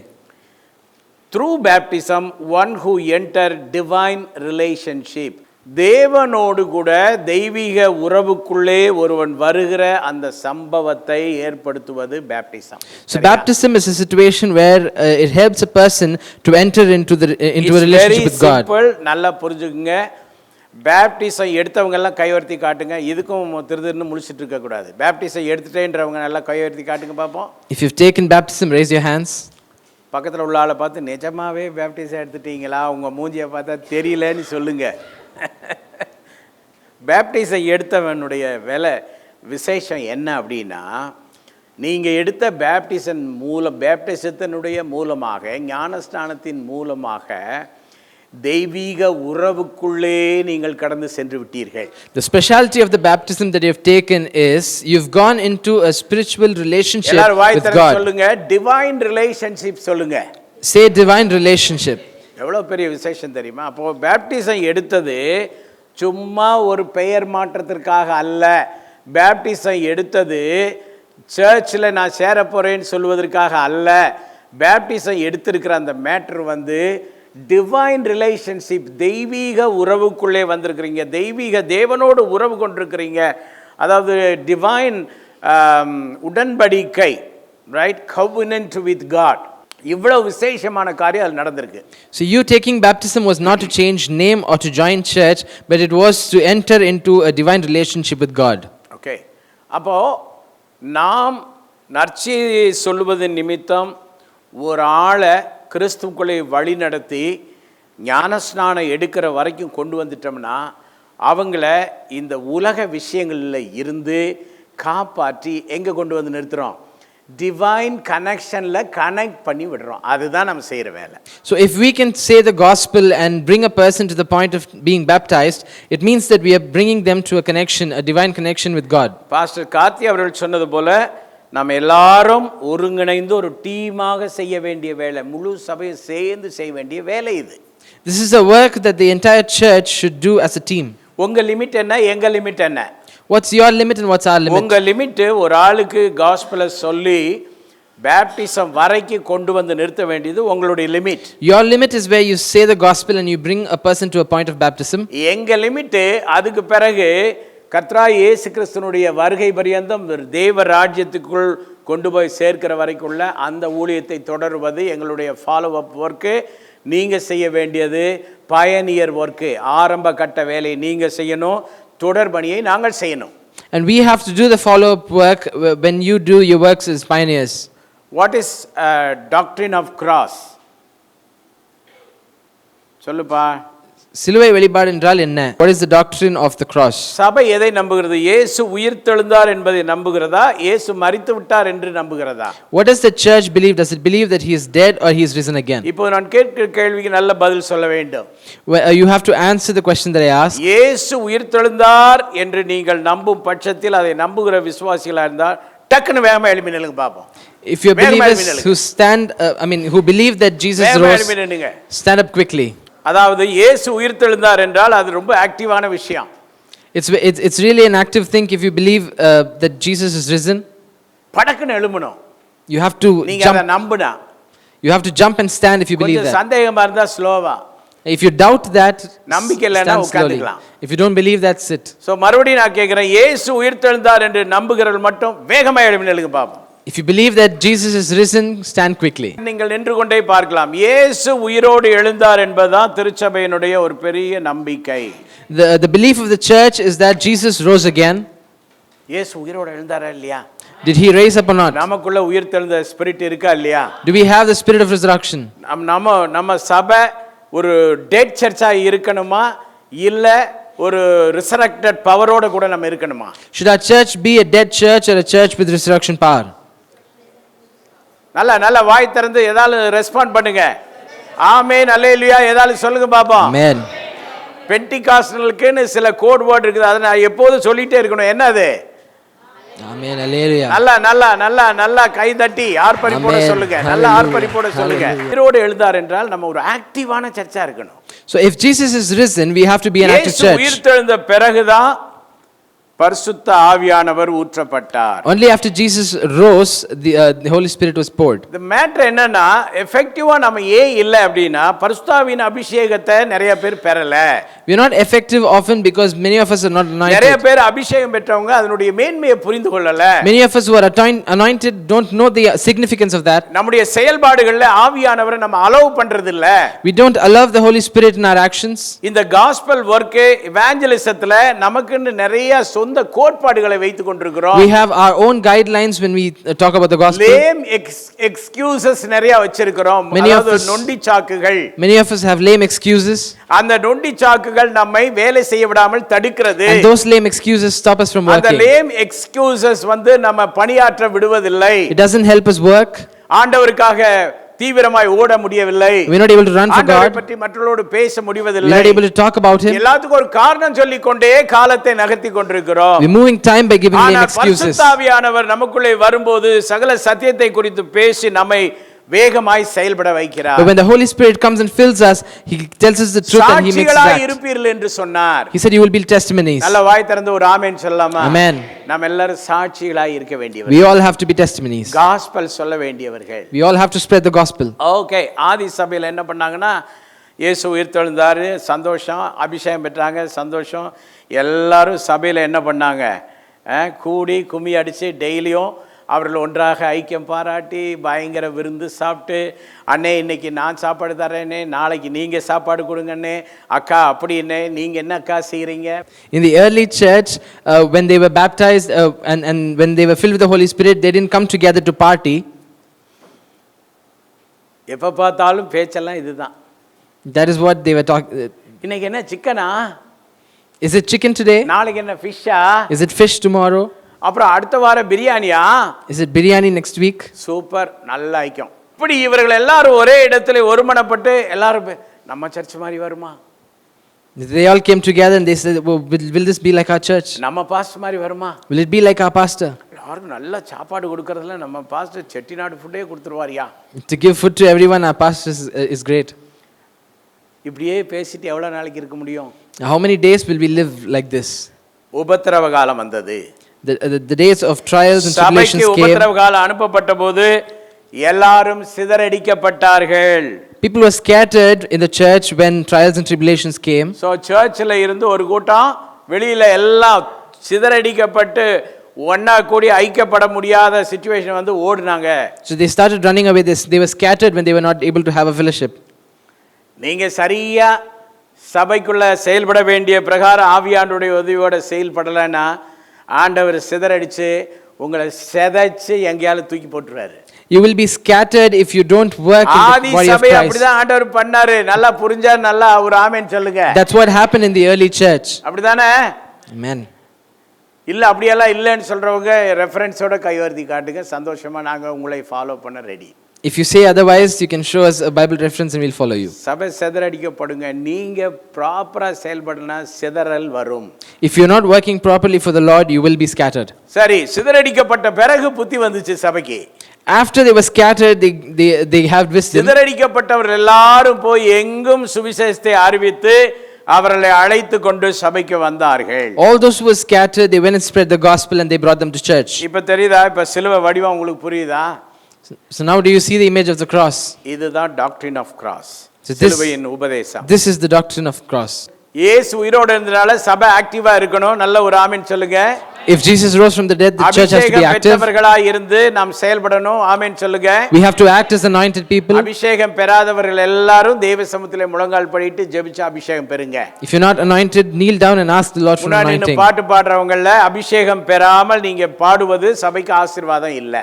S8: Through baptism one who entered divine relationship. தேவனோடு கூட தெய்வீக உறவுக்குள்ளே ஒருவன் வருகிற அந்த சம்பவத்தை ஏற்படுத்துவது baptism.
S7: So baptism is a situation where it helps a person to enter into a relationship with God.
S8: Simple, நல்லா புரிஞ்சுக்குங்க. பேப்டிசம் எடுத்தவங்க எல்லாம் கையொருத்தி காட்டுங்க. இதுக்கும் திருதிருன்னு முழிச்சிட்டு இருக்க கூடாது. பேப்டிசம் எடுத்துட்டேன்றவங்க நல்லா கையொருத்தி காட்டுங்க பார்ப்போம்.
S7: If you've taken baptism, raise your hands.
S8: பக்கத்தில் உள்ள ஆளை பார்த்து நிஜமாவே பேப்டிசம் எடுத்துட்டீங்களா, உங்கள் மூஞ்சியை பார்த்தா தெரியலன்னு சொல்லுங்க. பேப்டிசம் எடுத்தவனுடைய விசேஷம் என்ன அப்படின்னா, நீங்கள் எடுத்த பேப்டிசத்தினுடைய மூலமாக, ஞானஸ்நானத்தின் மூலமாக தெய்வீக உறவுக்குள்ளே நீங்கள் கடந்து சென்று விட்டீர்கள்.
S7: The speciality of the baptism that you have taken is you've gone into a spiritual relationship with God.
S8: சொல்லுங்க, divine relationship சொல்லுங்க.
S7: Say divine relationship.
S8: எவ்வளோ பெரிய விசேஷம் தெரியுமா? அப்போ பேப்டிசம் எடுத்தது சும்மா ஒரு பெயர் மாற்றத்திற்காக அல்ல. பேப்டிசம் எடுத்தது சர்ச்சில் நான் சேர போறேன்னு சொல்வதற்காக அல்ல. பேப்டிசம் எடுத்திருக்கிற அந்த மேட்ரு டிவைன் ரிலேஷன்ஷிப், தெய்வீக உறவுக்குள்ளே வந்திருக்கிறீங்க, தெய்வீக தேவனோடு உறவு கொண்டிருக்கிறீங்க. அதாவது டிவைன் உடன்படிக்கை, ரைட், covenant with God. இவ்வளவு விசேஷமான காரியம் அது நடந்திருக்கு.
S7: So you taking baptism was not to change name or to join church, but it was to enter into a divine relationship with God.
S8: Okay, அப்போ நாம் நற்செய்தியை சொல்லுவதன் நிமித்தம் ஒரு ஆளை கிறிஸ்துவுக்குள்ளே வழி நடத்தி ஞானஸ்நானம் எடுக்கிற வரைக்கும் கொண்டு வந்துட்டோம்னா அவங்கள இந்த உலக விஷயங்களில் இருந்து காப்பாற்றி எங்கே கொண்டு வந்து நிறுத்துகிறோம்? டிவைன் கனெக்ஷனில் கனெக்ட் பண்ணி விடுறோம். அதுதான் நம்ம செய்கிற வேலை.
S7: So if we can say the gospel and bring a person to the point of being baptized, it means that we are bringing them to a connection, a divine connection with God.
S8: Pastor Karthi அவர்கள் சொன்னது போல நம்ம எல்லாரும் ஒருங்கிணைந்து ஒரு டீமாக செய்ய வேண்டிய வேலை, முழு சபையை சேர்ந்து செய்ய வேண்டிய வேலை இது.
S7: This is a work that the entire church should do as a team.
S8: உங்க லிமிட் என்ன, எங்க லிமிட் என்ன?
S7: What's your limit and what's our limit?
S8: உங்க லிமிட் ஒரு ஆளுக்கு காஸ்பலை சொல்லி பேப்டிசம் வரைக்கும் கொண்டு வந்து நிறுத்த வேண்டியது உங்களுடைய limit.
S7: Your limit is where you say the gospel and you bring a person to a point of baptism.
S8: எங்க லிமிட் அதுக்கு பிறகு கர்த்தராகிய இயேசு கிறிஸ்துவினுடைய வருகை பரியந்தம் தேவ ராஜ்யத்துக்குள் கொண்டு போய் சேர்க்கிற வரைக்குள்ள அந்த ஊழியத்தை தொடர்வது எங்களுடைய ஃபாலோ அப் ஒர்க்கு. நீங்க செய்ய வேண்டியது பயனியர் ஒர்க்கு, ஆரம்ப கட்ட வேலையை நீங்க செய்யணும், தொடர்பணியை நாங்கள் செய்யணும்.
S7: And we have to do the follow-up work when you do your works as pioneers.
S8: What is doctrine of cross? சொல்லுப்பா.
S7: சிலுவை வெளிப்பாடு என்றால் என்ன? What is the doctrine of the cross?
S8: சபை எதை நம்புகிறது? இயேசு உயிர்த்தெழுந்தார் என்பதை நம்புகிறதா, இயேசு மரித்து விட்டார் என்று நம்புகிறதா?
S7: What does the church believe? Does it believe that he is dead or he is risen again?
S8: இப்போ நான் கேட்கிற கேள்விக்கு நல்ல பதில் சொல்ல வேண்டும்.
S7: You have to answer the question that I asked.
S8: இயேசு உயிர்த்தெழுந்தார் என்று நீங்கள் நம்பும் பட்சத்தில், அதை நம்புகிற விசுவாசிகளா இருந்தால் டக்குன்னு வேகமா எழுப்பி நில்லுங்க பாப்போம்.
S7: If you believers who stand, who believe that Jesus rose, stand up quickly.
S8: அதாவது இயேசு உயிர்த்தெழுந்தார் என்றால் அது ரொம்ப ஆக்டிவான விஷயம்.
S7: It's really an active thing if you believe that Jesus is risen.
S8: படக்குன்னு எழும்பணும்.
S7: You have to
S8: நீங்க அத நம்புனா.
S7: You have to jump and stand if you believe that.
S8: கொஞ்சம் சந்தேகமா இருந்தா ஸ்லோவா.
S7: If you doubt that,
S8: நம்பிக்கை இல்லனா உட்கார்ந்துக்கலாம்.
S7: If you don't believe that, sit.
S8: So மறுபடியும் நான் கேக்குறேன், இயேசு உயிர்த்தெழுந்தார் என்று நம்புகிறவர்கள் மட்டும் வேகமா எழும்பி நில்லுங்க பாப்போம்.
S7: If you believe that Jesus is risen, stand quickly.
S8: நீங்கள் நின்று கொண்டே பார்க்கலாம். இயேசு உயிரோடு எழுந்தார் என்பதுதான் திருச்சபையினுடைய ஒரு பெரிய நம்பிக்கை.
S7: The belief of the church is that Jesus rose again.
S8: இயேசு உயிரோடு எழுந்தாரா இல்லையா?
S7: Did he raise up or not?
S8: நமக்குள்ள உயிர்த்தெழுந்த ஸ்பிரிட் இருக்கா இல்லையா?
S7: Do we have the spirit of resurrection?
S8: நம்ம சபை ஒரு டெட் சர்ச்சா இருக்கணுமா, இல்ல ஒரு ரிசரக்டட் பவரோட கூட நம்ம இருக்கணுமா?
S7: Should our church be a dead church or a church with resurrection power?
S8: நல்ல வாய் திறந்து ஏதாவது ரெஸ்பாண்ட் பண்ணுங்க. ஆமென், அல்லேலூயா, ஏதாவது சொல்லுங்க பாப்போம்.
S7: Amen.
S8: பென்டிகாஸ்டலுக்குன்னு சில கோட் வேர்ட் இருக்குது, அதை நான் எப்போதும் சொல்லிட்டே இருக்கணும். என்னது?
S7: Amen, hallelujah.
S8: நல்லா கை தட்டி ஆர்ப்பரிப்போட சொல்லுங்க. நல்ல ஆர்ப்பரிப்போட சொல்லுங்க. உயிரோடு எழுந்தார் என்றால் நம்ம ஒரு ஆக்டிவான சர்ச்சா இருக்கணும்.
S7: So if Jesus is risen, we have to be an active church.
S8: உயிர்த்தெழுந்த பிறகுதான் பரிசுத்த ஆவியானவர் ஊற்றப்பட்டார்.
S7: Only after Jesus rose, the Holy Spirit was poured.
S8: The matter என்னன்னா, எஃபெக்டிவா நம்ம இல்ல அப்படினா பரிசுத்த ஆவியின் அபிஷேகத்தை நிறைய பேர் பெறல.
S7: We are not effective often because many of us are not anointed.
S8: நிறைய பேர் அபிஷேகம் பெற்றவங்க அதனுடைய மேன்மையை புரிந்து கொள்ளல.
S7: Many of us who are anointed don't know the significance of that.
S8: நம்முடைய செயல்பாடுகள்ல ஆவியானவரை நம்ம அலோவ் பண்றது இல்ல.
S7: We don't allow the Holy Spirit in our actions.
S8: இந்த காஸ்பல் வர்க் எவாஞ்சலிசத்துல நமக்குன்னு நிறைய சொந்த கோட்பாடுகளை வைத்துக் கொண்டிருக்கிறோம்.
S7: We have our own guidelines when we talk about the gospel.
S8: Lame excuses நிறைய வச்சிருக்கிறோம். அதாவது நொண்டி சாக்குகள்.
S7: Many of us have lame excuses.
S8: அந்த நொண்டி சாக்குகள் நம்மை வேலை செய்ய விடாமல் தடுக்கிறது.
S7: And those lame excuses stop us from working.
S8: அந்த lame excuses நம்ம பணியாற்ற விடுவதில்லை.
S7: It doesn't help us work.
S8: ஆண்டவருக்காக தீவிரமாய் ஓட முடியவில்லை.
S7: We are not able to run for God.
S8: ஆண்டவரை பற்றி மற்றவர்களோடு பேச முடிவதில்லை.
S7: We are not able to talk about him.
S8: எல்லாத்துக்கும் ஒரு காரணம் சொல்லிக் கொண்டே காலத்தை நகர்த்தி கொண்டிருக்கிறோம்.
S7: We are moving time by giving lame excuses.
S8: பரிசுத்த ஆவியானவர் நமக்குள்ளே வரும்போது சகல சத்தியத்தை குறித்து பேசி நம்மை வேகமாய் செயல்பட வைக்கிறார்.
S7: But when the Holy Spirit comes and fills us, he tells us the truth and he makes us
S8: சாட்சிகளாய்
S7: act.
S8: இருப்பீர்கள் என்று சொன்னார்.
S7: He said you will be testimonies.
S8: நல்ல வாய் திறந்து ஒரு ஆமென் சொல்லலாமா?
S7: Amen.
S8: நாம் எல்லாரும் சாட்சிகளாய் இருக்க வேண்டியவர்கள்.
S7: We all have to be testimonies.
S8: Gospel சொல்ல வேண்டியவர்கள்.
S7: We all have to spread the gospel.
S8: Okay, ஆதி சபையில் என்ன பண்ணாங்கன்னா, இயேசு உயிர்த்தெழுந்தாரு, சந்தோஷம், அபிஷேகம் பெற்றாங்க, சந்தோஷம். எல்லாரும் சபையில் என்ன பண்ணாங்க? கூடி கும்மி அடித்து டெய்லியும் அவர்கள் ஒன்றாக ஐக்கியம் பாராட்டி பயங்கர விருந்து சாப்பிட்டு, அண்ணே இன்னைக்கு நான் சாப்பாடு தரேனே, நாளைக்கு நீங்கள் சாப்பாடு கொடுங்கண்ணே, அக்கா அப்படின்னே, நீங்கள் என்ன அக்கா செய்கிறீங்க?
S7: In the early church, when they were baptized and when they were filled with the Holy Spirit, they didn't come together to party.
S8: எப்போ பார்த்தாலும் பேச்செல்லாம் இதுதான்.
S7: That is what they were talking.
S8: இன்னைக்கு என்ன சிக்கனா?
S7: Is it chicken today?
S8: நாளைக்கு என்ன ஃபிஷ்ஷா?
S7: Is it fish tomorrow?
S8: அப்புறம் அடுத்த வாரம் பிரியாணியா?
S7: Is it biryani next week?
S8: Super, நல்ல ஐக்கியம். இப்படி இவர்கள் எல்லாரும் ஒரே இடத்துல ஒருமனப்பட்டு எல்லாரும் நம்ம சர்ச் மாதிரி வருமா?
S7: They all came together and they said, will this be like our church?
S8: நம்ம பாஸ்டர் மாதிரி வருமா?
S7: Will it be like our pastor?
S8: எல்லாருக்கும் நல்ல சாப்பாடு கொடுக்கறதுல நம்ம பாஸ்டர் செட்டிநாடு ஃபுட்டே கொடுத்துருவாரியா?
S7: To give food to everyone, our pastor is great.
S8: இப்படியே பேசிட்டு எவ்வளவு நாளைக்கு இருக்க முடியும்?
S7: How many days will we live like this?
S8: உபத்திரவ காலம் வந்தது.
S7: The days of trials and tribulations
S8: சபைக்கு
S7: came.
S8: உபத்திரவ காலம் அனுப்பப்பட்ட போது எல்லாரும் சிதறடிக்கப்பட்டார்கள்.
S7: People were scattered in the church when trials and tribulations came.
S8: So சர்ச்சில் இருந்து ஒரு கூட்டம் வெளியில எல்லாம் சிதறடிக்கப்பட்டு ஒண்ணா கூடி ஐக்கியப்பட முடியாத சிச்சுவேஷன் வந்து ஓடுனாங்க.
S7: So they started running away. They were scattered when they were not able to have a fellowship.
S8: நீங்க சரியா சபைக்குள்ள செயல்பட வேண்டிய பிரகாரம் ஆவியானுடைய உதவியோட செயல்படலைன்னா ஆண்டவர் சிதறடிச்சு உங்களை செதைச்சு எங்கேயாலும் தூக்கி போட்டுருவாரு.
S7: You will be scattered if you don't work in the
S8: Aadhi
S7: body of
S8: சபை
S7: Christ.
S8: அப்படிதான் ஆண்டவர் பண்ணாரு. நல்லா புரிஞ்சா நல்லா ஒரு ஆமென் சொல்லுங்க.
S7: That's what happened in the early church.
S8: அப்படிதானே?
S7: Amen.
S8: இல்ல அப்படியெல்லாம் இல்லைன்னு சொல்றவங்க ரெஃபரன்ஸோட கைவர்த்தி காட்டுங்க. சந்தோஷமா நாங்க உங்களை ஃபாலோ பண்ண ready.
S7: If you say otherwise, you can show us a Bible reference and we'll follow you.
S8: சபை சிதறடிக்கப்படுங்க. நீங்க ப்ராப்பரா செயல்படனா சிதறல் வரும்.
S7: If you're not working properly for the Lord, you will be scattered.
S8: சரி, சிதறடிக்கப்பட்ட பிறகு புத்தி வந்துச்சு சபைக்கு.
S7: After they were scattered, they have wisdom.
S8: சிதறடிக்கப்பட்டவர்கள் எல்லாரும் போய் எங்கும் சுவிசேஷத்தை அறிவித்து அவர்களை அழைத்து கொண்டு சபைக்கு வந்தார்கள்.
S7: All those who were scattered, they went and spread the gospel and they brought them to church.
S8: இப்ப தெரியுதா? இப்ப சிலுவை வடிவம் உங்களுக்கு புரியுதா?
S7: So now do you see the image of the cross?
S8: இதுதான் டாக்ட்ரின் ஆஃப் கிராஸ்.
S7: So
S8: சிலுவையின் உபதேசம்.
S7: this is the doctrine of cross.
S8: இயேசு உயிரோடு இருந்தனால சபை ஆக்டிவா இருக்கணும். நல்ல ஒரு ஆமென் சொல்லுங்க.
S7: If Jesus rose from the dead, the church has to be active.
S8: பெற்றவர்களாய் இருந்து நாம் செயல்படணும். ஆமென் சொல்லுங்க.
S7: We have to act as anointed people.
S8: அபிஷேகம் பெறாதவர்கள் எல்லாரும் தேவ சமூகத்திலே முழங்கால் படிட்டு ஜெபிச்சு அபிஷேகம் பெறுங்க.
S7: If you're not anointed, kneel down and ask the Lord for anointing.
S8: பாட்டு பாடுறவங்கள அபிஷேகம் பெறாமல் நீங்க பாடுவது சபைக்கு ஆசீர்வாதம் இல்ல.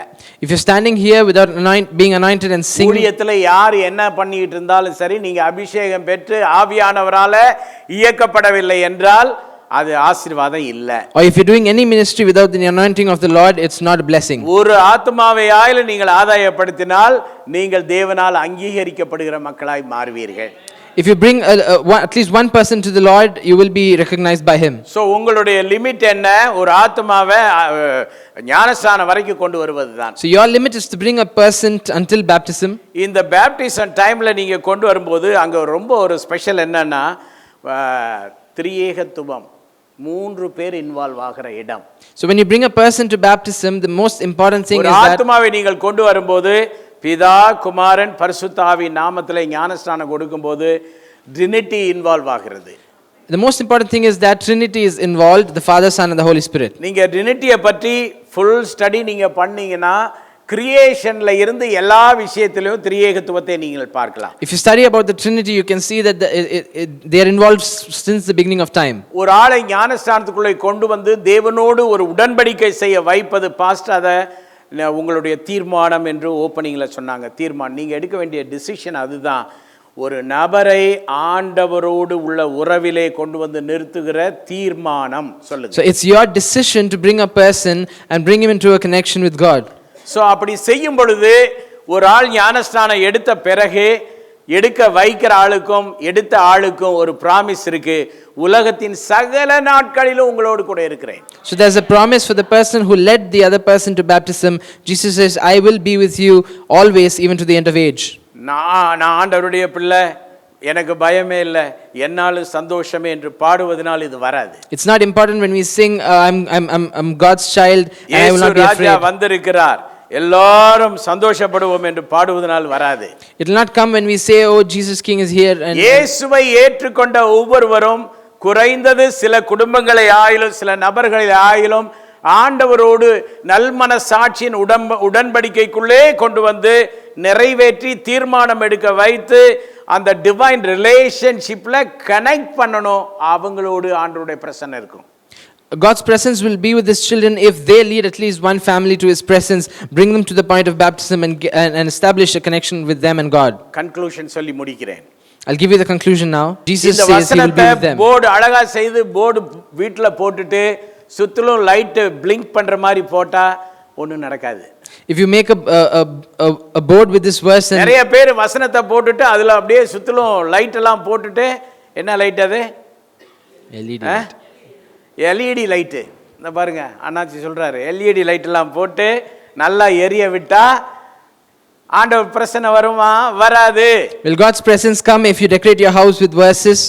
S7: If you're standing here without being anointed and singing,
S8: ஊழியத்துல யார் என்ன பண்ணிட்டு இருந்தாலும் சரி, நீங்க அபிஷேகம் பெற்று ஆவியானவரால இயக்கப்படவில்லை என்றால் அது ஆசீர்வாதம் இல்ல.
S7: or if you're doing any ministry without the anointing of the Lord, it's not a blessing.
S8: ஒரு ஆத்துமாவை ஆயில நீங்கள் ஆதாயப்படுத்தினால் நீங்கள் தேவனால் அங்கீகரிக்கப்படுகிற மக்களாய் மாறுவீர்கள்.
S7: If you bring at least one person to the Lord, you will be recognized by Him.
S8: So உங்களுடைய லிமிட் என்ன? ஒரு ஆத்துமாவை ஞானஸ்நானம் வரைக்கும் கொண்டு வருவதுதான்.
S7: So your limit is to bring a person until baptism.
S8: இந்த பேப்டிசம் டைம்ல நீங்க கொண்டு வரும்போது அங்க ரொம்ப ஒரு ஸ்பெஷல் என்னன்னா திரியேகத்துவம், 3 பேர் இன்வால்வ் ஆகிற இடம்.
S7: So when you bring a person to baptism, the most important thing is that
S8: ஆத்துமாவை நீங்கள் கொண்டு வரும்போது பிதா, குமாரன், பரிசுத்த ஆவி நாமத்திலே ஞானஸ்நானம் கொடுக்கும்போது ட்ரினிட்டி இன்வால்வ் ஆகிறது.
S7: the most important thing is that Trinity is involved, the Father, Son and the Holy Spirit.
S8: நீங்க ட்ரினிட்டியை பற்றி ஃபுல் ஸ்டடி நீங்க பண்ணீங்கன்னா கிரியேஷன்ல இருந்து எல்லா விஷயத்திலும் திரியேகத்துவத்தை நீங்கள் பார்க்கலாம்.
S7: If you study about the Trinity, you can see that they are involved since the beginning of time.
S8: ஒரு ஆளை ஞானஸ்நானத்துக்குள்ளே கொண்டு வந்து தேவனோடு ஒரு உடன்படிக்கை செய்ய வைப்பது பாஸ்டர் அத உங்களுடைய தீர்மானம் என்று ஓப்பனிங்ல சொன்னாங்க. தீர்மானம் நீங்க எடுக்க வேண்டிய டிசிஷன் அதுதான். ஒரு நபரை ஆண்டவரோடு உள்ள உறவிலே கொண்டு வந்து நிறுத்துகிற தீர்மானம் சொல்லுங்க.
S7: So it's your decision to bring a person and bring him into a connection with God.
S8: So அப்படி செய்யும் பொழுது ஒரு ஆள் ஞானஸ்நானம் எடுத்த பிறகு எடுக்க வைக்கிற ஆளுக்கும் எடுத்த ஆளுக்கும் ஒரு பிராமிஸ் இருக்கு. உலகத்தின் சகல நாட்களிலும் உங்களோடு கூட இருக்கிறேன்.
S7: So there's a promise for the person who led the other person to baptism. Jesus says, I will be with you always, even to the end of age.
S8: நான் ஆண்டவருடைய பிள்ளை, எனக்கு பயமே இல்லை, என்னாலும் சந்தோஷமே என்று பாடுவதனால் இது வராது.
S7: It's not important when we sing I'm God's child and I will not be afraid.
S8: ராஜா வந்திருக்கிறார், எல்லாரும் சந்தோஷப்படுவோம் என்று பாடுவதனால் வராது.
S7: It will not come when we say, oh, Jesus King is here. And
S8: இயேசுவை ஏற்றுக்கொண்ட ஒவ்வொருவரும் குறைந்தது சில குடும்பங்களை ஆயிலும் சில நபர்களை ஆயிலும் ஆண்டவரோடு நல்மன சாட்சியின் உடன்படிக்கைக்குள்ளே கொண்டு வந்து நிறைவேற்றி தீர்மானம் எடுக்க வைத்து அந்த டிவைன் ரிலேஷன்ஷிப்ல கனெக்ட் பண்ணணும். அவங்களோடு ஆண்டவருடைய பிரசன்னம் இருக்கும்.
S7: God's presence will be with his children if they lead at least one family to his presence, bring them to the point of baptism and establish a connection with them and God.
S8: Conclusion சொல்லி முடிக்கிறேன்.
S7: I'll give you the conclusion now. Jesus
S8: இந்த
S7: says he will be
S8: வசனத்தை
S7: with them.
S8: போர்டு அழகா செய்து போர்டு வீட்ல போட்டுட்டு சுத்திலும் லைட் blink பண்ற மாதிரி போட்டா ஒண்ணும் நடக்காது.
S7: If you make a board with this verse and
S8: நிறைய பேர் வசனத்தை போட்டுட்டு அதுல அப்படியே சுத்திலும் லைட் எல்லாம் போட்டுட்டு என்ன லைட் அது?
S7: LED
S8: LED light. இந்த பாருங்க அண்ணாச்சி சொல்றாரு எல்இடி லைட் எல்லாம் போட்டு நல்லா எரிய விட்டா ஆண்டவர் பிரசன்னம் வருமா? வராது.
S7: Will God's presence come if you decorate your house with verses?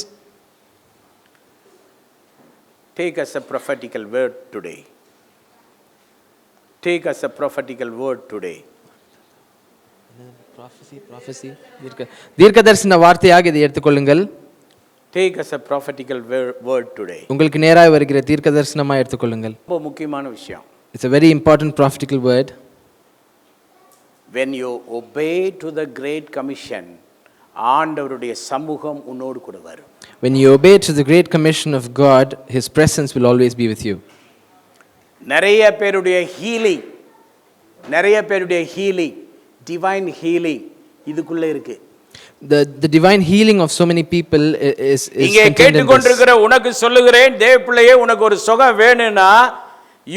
S8: Take us a prophetical word today. Take us a prophetical word today.
S7: Prophecy தீர்க்கதரிசன வார்த்தையாக இதை எடுத்துக்கொள்ளுங்கள்.
S8: Take us a prophetical word today.
S7: உங்களுக்கு நேராக வருகிற தீர்க்கதரிசனமாக எடுத்துக்கொள்ளுங்கள்.
S8: ரொம்ப முக்கியமான விஷயம்.
S7: It's a very important prophetical word.
S8: When you obey to the great commission, ஆண்டவருடைய சமூகம் உன்னோடு கூட வரும்.
S7: When you obey to the great commission of God, his presence will always be with you.
S8: நிறைய பேருடைய ஹீலிங் டிவைன் ஹீலிங் இதுக்குள்ள இருக்கு.
S7: The divine healing of so many people is
S8: இங்கே கேட்டுக்கொண்டிருக்கிற உனக்கு சொல்லுகிறேன் தேவ பிள்ளையே, உனக்கு ஒரு சுகம் வேணும்னா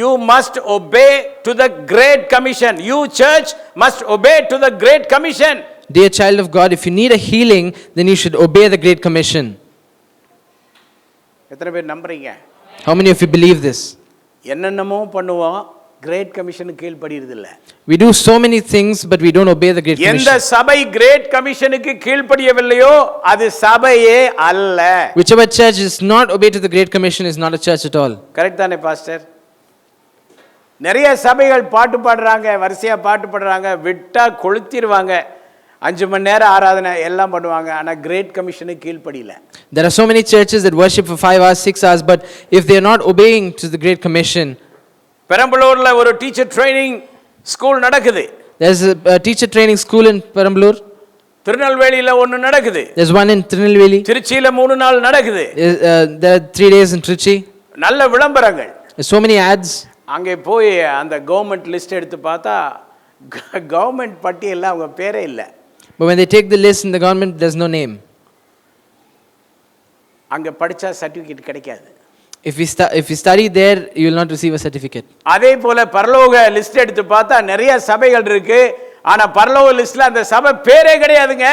S8: you must obey to the great commission. You church must obey to the great commission.
S7: Dear child of God, if you need a healing, then you should obey the great commission.
S8: எத்தனை பேர் நம்புறீங்க?
S7: How many of you believe this?
S8: என்னென்னமோ பண்ணுவோம், கிரேட் கமிஷனுக்கு கீழ்ப்படியறது இல்ல.
S7: We do so many things but we don't obey the great commission.
S8: எந்த சபை கிரேட் கமிஷனுக்கு கீழ்ப்படியவில்லையோ அது சபையே அல்ல.
S7: Whichever church is not obey to the great commission is not a church at all.
S8: Correct தானே பாஸ்டர்? நிறைய சபைகள் பாட்டு பாடுறாங்க, வரிசையா பாட்டு பாடுறாங்க, விட்டா கொளுத்திடுவாங்க, 5 மணி நேரம் ஆராதனை எல்லாம் பண்ணுவாங்க, ஆனா great கமிஷனுக்கு கீழ்ப்படியல.
S7: There are so many churches that worship for 5 hours, 6 hours, but if they are not obeying to the great commission.
S8: பெரம்பலூர்ல ஒரு டீச்சர் ட்ரைனிங் ஸ்கூல் நடக்குது.
S7: There's a teacher training school in Perambalur.
S8: திருநெல்வேலியில ஒன்னு நடக்குது.
S7: There's one in Tirunelveli.
S8: திருச்சியில 3 நாள் நடக்குது.
S7: There are 3 days in Trichy.
S8: நல்ல விளம்பரங்கள்.
S7: There's so many ads.
S8: அங்கே போய் அந்த கவர்மெண்ட் லிஸ்ட் எடுத்து பார்த்தா கவர்மெண்ட் பட்டியல்ல அவங்க பேரே இல்லை.
S7: But when they take the list in the government, there's no name.
S8: அங்க படிச்சா சர்டிபிகேட் கிடைக்காது.
S7: If we study there, you will not receive a certificate.
S8: அதே போல பரலோக லிஸ்ட் எடுத்து பார்த்தா நிறைய சபைகள் இருக்கு, ஆனா பரலோக லிஸ்ட்ல அந்த சபை பேரே கிடையாதுங்க.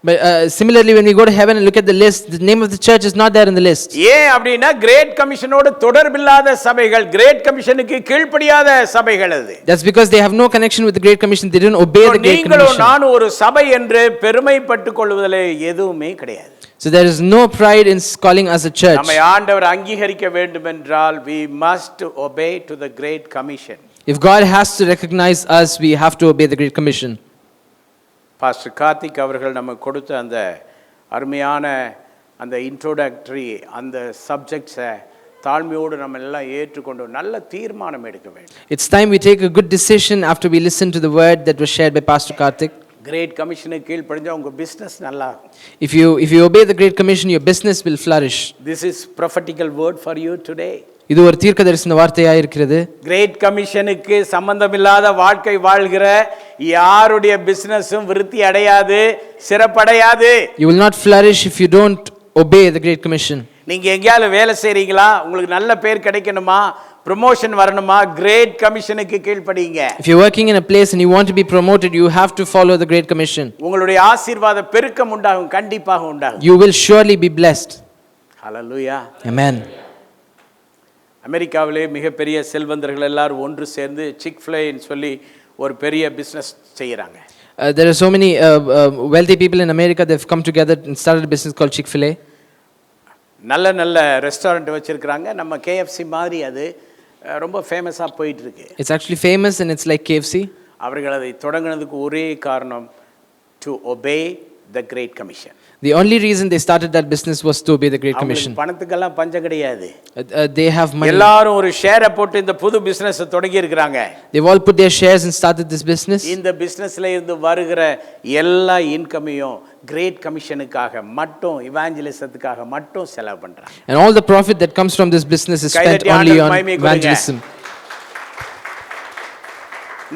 S7: But similarly, when we go to heaven and look at the list, the name of the church is not there in the list.
S8: ஏன் அப்படினா கிரேட் கமிஷனோடு தொடர்பில்லாத சபைகள், கிரேட் கமிஷனுக்கு கீழ்ப்படியாத சபைகள் அது.
S7: That's because they have no connection with the great commission. They didn't obey the great commission.
S8: நீங்களும் நான் ஒரு சபை என்று பெருமைப்பட்டுக் கொள்வதிலே எதுவுமே கிடையாது.
S7: So there is no pride in calling us a church.
S8: நம்மை ஆண்டவர் அங்கீகரிக்க வேண்டும் என்றால் we must obey to the great commission.
S7: If God has to recognize us, we have to obey the great commission.
S8: Pastor Karthik அவர்கள் நமக்கு கொடுத்த அந்த அருமையான அந்த இன்ட்ரோடக்டரி அந்த சப்ஜெக்ட்ஸை தாழ்மையோடு நம்ம எல்லாம் ஏற்றுக்கொண்டு நல்ல தீர்மானம் எடுக்க வேண்டும்.
S7: It's time we take a good decision after we listen to the word that was shared by Pastor Karthik.
S8: Great கமிஷனுக்கு கீழ்ப்படிஞ்சா உங்க பிசினஸ் நல்லா இருக்கும்.
S7: If you obey the great commission, your business will flourish.
S8: This is prophetical word for you today.
S7: இது ஒரு தீர்க்கதரிசன வார்த்தையாக இருக்கிறது.
S8: கிரேட் கமிஷனுக்கு சம்பந்தமில்லாத வாழ்க்கை வாழ்கிற யாருடைய பிசினஸும் விருத்தி அடையாது, சிறப்படையாது.
S7: You will not flourish if you don't obey the great commission.
S8: நீங்க எங்கயாவது வேலை செய்றீங்களா, உங்களுக்கு நல்ல பேர் கிடைக்கணுமா, ப்ரமோஷன் வரணுமா, great கமிஷனுக்கு கீழ்ப்படிங்க.
S7: If you're working in a place and you want to be promoted, you have to follow the great commission.
S8: உங்களுடைய ஆசீர்வாத பெருக்கம் உண்டாகும், கண்டிப்பாக உண்டாகும்.
S7: You will surely be blessed.
S8: Hallelujah.
S7: Amen.
S8: அமெரிக்காவிலே மிகப்பெரிய செல்வந்தர்கள் எல்லாரும் ஒன்று சேர்ந்து சிக்-ஃபில்-ஏன்னு சொல்லி ஒரு பெரிய பிசினஸ் செய்யறாங்க.
S7: There are so many wealthy people in America. They've come together and started a business called Chick-fil-A.
S8: நல்ல நல்ல ரெஸ்டாரண்ட் வச்சிருக்காங்க. நம்ம KFC மாதிரி அது ரொம்ப ஃபேமஸா போயிட்டு இருக்கு.
S7: It's actually famous and it's like KFC.
S8: அவர்கள் அதை தொடங்கினதுக்கு ஒரே காரணம் to obey the great commission.
S7: The only reason they started that business was to obey the Great Commission.
S8: அவங்களுக்கு பணத்துக்கெல்லாம் பஞ்சம் கிடையாது.
S7: They have money.
S8: எல்லாரும் ஒரு ஷேரை போட்டு இந்த புது பிசினஸ் தொடங்கி இருக்காங்க.
S7: They've all put their shares and started this business.
S8: இந்த பிசினஸ்ல இருந்து வருகிற எல்லா இன்கமையும் கிரேட் கமிஷனுக்காக மட்டும் இவாஞ்சலிசத்துக்காக மட்டும் செலவு பண்றாங்க.
S7: And all the profit that comes from this business is spent only on evangelism.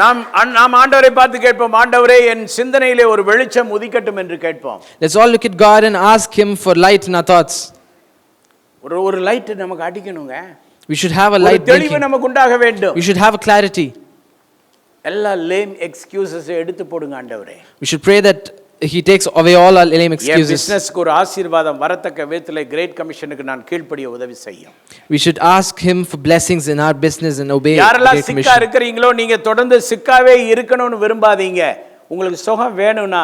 S8: நாம் ஆண்டவரை பார்த்து கேட்போம், ஆண்டவரே என் சிந்தனையிலே ஒரு வெளிச்சம் உதிக்கட்டும் என்று கேட்போம்.
S7: Let's all look at God and ask him for light in our thoughts.
S8: ஒரு லைட் நமக்கு அடிக்கணுங்க.
S7: We should have a light
S8: தெளிவு
S7: blinking.
S8: நமக்கு உண்டாக வேண்டும்.
S7: We should have a clarity.
S8: எல்லா லேம் எக்ஸ்கியூசஸ் எடுத்து போடுங்க ஆண்டவரே.
S7: We should pray that he takes away all our lame
S8: N
S7: excuses.
S8: பிசினஸ்க்கு ஒரு ஆசீர்வாதம் வரத்தக்க விதத்திலே கிரேட் கமிஷனுக்கு நான் கீழ்ப்படிய உதவி செய்யும்.
S7: We should ask him for blessings in our business and obey the
S8: யாரெல்லாம்
S7: Great
S8: சிக்கா
S7: Commission.
S8: இருக்கறீங்களோ நீங்க தொடர்ந்து சிக்காவே இருக்கணும்னு விரும்பாதீங்க. உங்களுக்கு சுகம் வேணும்னா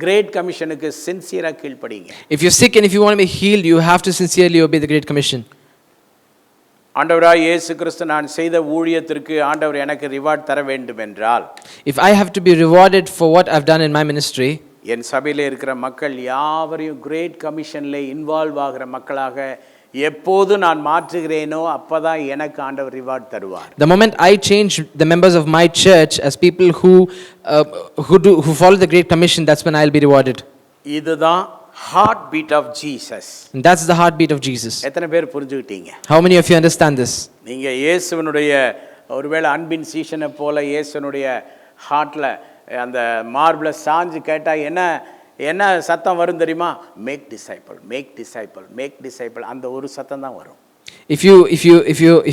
S8: கிரேட் கமிஷனுக்கு சின்சியரா கீழ்ப்படிங்க.
S7: If you're sick and if you want to be healed, you have to sincerely obey the Great Commission.
S8: ஆண்டவராய் இயேசு கிறிஸ்து நான் செய்த ஊழியத்திற்கு ஆண்டவர் எனக்கு ரிவார்ட் தர வேண்டும் என்றால்,
S7: If I have to be rewarded for what I've done in my ministry,
S8: என் சபையிலே இருக்கிற மக்கள் யாவரையும் கிரேட் கமிஷன்ல இன்வால்வ் ஆகிற மக்களாக எப்போது நான் மாற்றுகிறேனோ அப்பதான் எனக்கு ஆண்டவர் ரிவார்ட் தருவார்.
S7: the moment I change the members of my church as people who follow the Great Commission, that's when I'll be rewarded.
S8: இதுதான் heart beat of Jesus.
S7: And that's the heartbeat of Jesus.
S8: எத்தனை பேர் புரிஞ்சுக்கிட்டீங்க?
S7: How many of you understand this?
S8: நீங்க இயேசுவினுடைய ஒருவேளை அன்பின் சீஷனை போல இயேசுனுடைய ஹார்ட்ல அந்த மார்பிள சாஞ்சு கேட்டா என்ன சத்தம் வரும் தெரியுமா? Make disciple, make disciple, make disciple. அந்த ஒரு சத்தம் தான் வரும்.
S7: If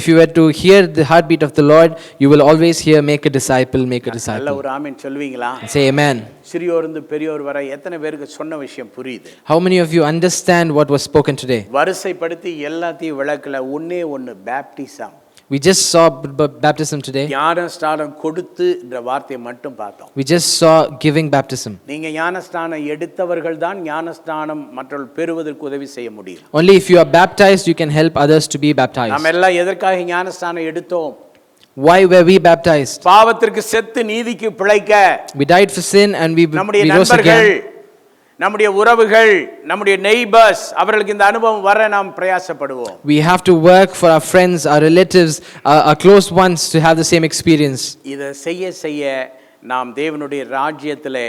S7: you were to hear the heartbeat of the Lord, you will always hear make a disciple, make a
S8: நல்ல
S7: disciple.
S8: ஒரு ஆமென் சொல்வீங்களா?
S7: Say amen.
S8: சிறியோர் இருந்து பெரியோர் வரை எத்தனை பேருக்கு சொன்ன விஷயம் புரியுது?
S7: How many of you understand what was spoken today?
S8: வரிசைப்படுத்தி எல்லாத்தையும் விளக்கல. ஒண்ணே ஒன்னு, baptism.
S7: We just saw baptism today.
S8: ஞானஸ்நானம் கொடுத்துன்ற வார்த்தையை மட்டும் பார்த்தோம்.
S7: We just saw giving baptism.
S8: நீங்க ஞானஸ்நானம் எடுத்தவர்கள் தான் ஞானஸ்நானம் மற்றவர்கள் பெறுவதற்கு உதவி செய்ய முடியும்.
S7: Only if you are baptized, you can help others to be baptized.
S8: நாம் எல்லாம் எதற்காக ஞானஸ்நானம் எடுத்தோம்?
S7: Why were we baptized?
S8: பாவத்திற்கு செத்து நீதிக்கு பிழைக்க.
S7: We died for sin and we
S8: நம்முடைய
S7: rose
S8: நண்பர்கள்,
S7: again.
S8: நம்முடைய உறவுகள், நம்முடைய நெய்பர்ஸ், அவர்களுக்கு இந்த அனுபவம் வர நாம் பிரயாசப்படுவோம்.
S7: We have to work for our friends, our relatives, our close ones to have the same experience.
S8: இதை செய்ய செய்ய நாம் தேவனுடைய ராஜ்யத்திலே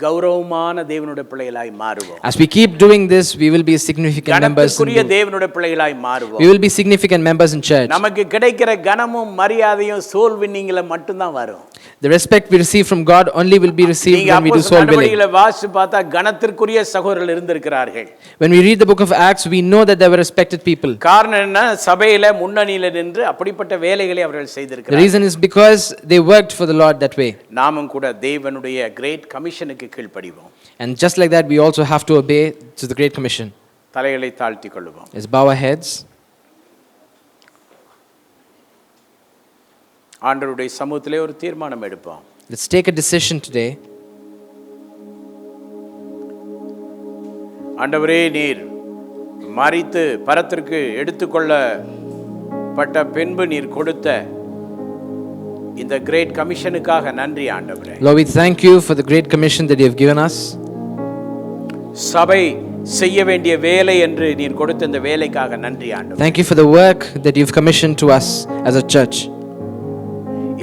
S8: கௌரவமான தேவனுடைய பிள்ளைகளாய் மாறுவோம்.
S7: As we keep doing this, we will be significant members.
S8: கனத்துக்குரிய தேவனுடைய பிள்ளைகளாய் மாறுவோம்.
S7: We will be significant members in church.
S8: நமக்கு கிடைக்கிற கனமும் மரியாதையும் சோல் வின்னிங்ல மட்டும் தான் வரும்.
S7: The respect we receive from God only will be received when we do soul winning.
S8: நடவடிக்கைகளை வாசித்து பார்த்தா கனத்திற்குரிய சகோதரர்கள் இருந்திருக்கிறார்கள்.
S7: When we read the book of Acts, we know that there were respected people.
S8: காரணம் என்ன? சபையில முன்னணியில நின்று அப்படிப்பட்ட வேலைகளை அவர்கள்
S7: The
S8: செய்திருக்கிறார்கள்.
S7: reason is because they worked for the Lord that way.
S8: நாமும் கூட தேவனுடைய great கமிஷனுக்கு கீழ்ப்படிவோம்.
S7: And just like that, we also have to obey to the Great Commission.
S8: தலைகளை தாழ்த்திக் கொள்வோம்.
S7: Let's bow our heads.
S8: ஆண்டவருடைய சமூகத்திலே ஒரு தீர்மானம் எடுப்போம்.
S7: Let's take a decision today.
S8: ஆண்டவரே, நீர் மரித்து பரத்திற்கு எடுத்துக்கொள்ளப்பட்ட பின்பு நீர் கொடுத்த இந்த கிரேட் கமிஷனுக்காக நன்றி ஆண்டவரே.
S7: Lord, we thank you for the Great Commission that you have given us.
S8: சபை செய்ய வேண்டிய வேலை என்று நீர் கொடுத்த இந்த வேலைக்காக நன்றி ஆண்டவரே.
S7: Thank you for the work that you've commissioned to us as a church.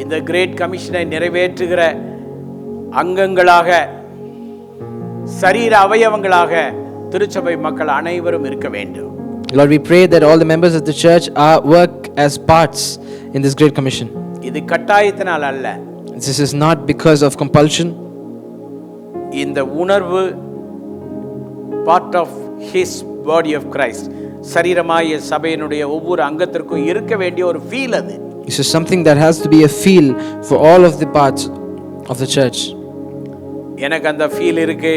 S8: இந்த கிரேட் கமிஷனை நிறைவேற்றுகிற அங்கங்களாக, சரீர அவயவங்களாக திருச்சபை மக்கள் அனைவரும் இருக்க வேண்டும்.
S7: Lord, we pray that all the members of the church work as parts in this Great Commission.
S8: இது கட்டாயத்தினால் அல்ல.
S7: This is not because of compulsion.
S8: இந்த உணர்வு part of his body of Christ, சரீரமாய சபையினுடைய ஒவ்வொரு அங்கத்திற்கும் இருக்க வேண்டிய ஒரு ஃபீல். அது
S7: This is something that has to be a feel for all of the parts of the church.
S8: எனக்கு அந்த ஃபீல் இருக்கு,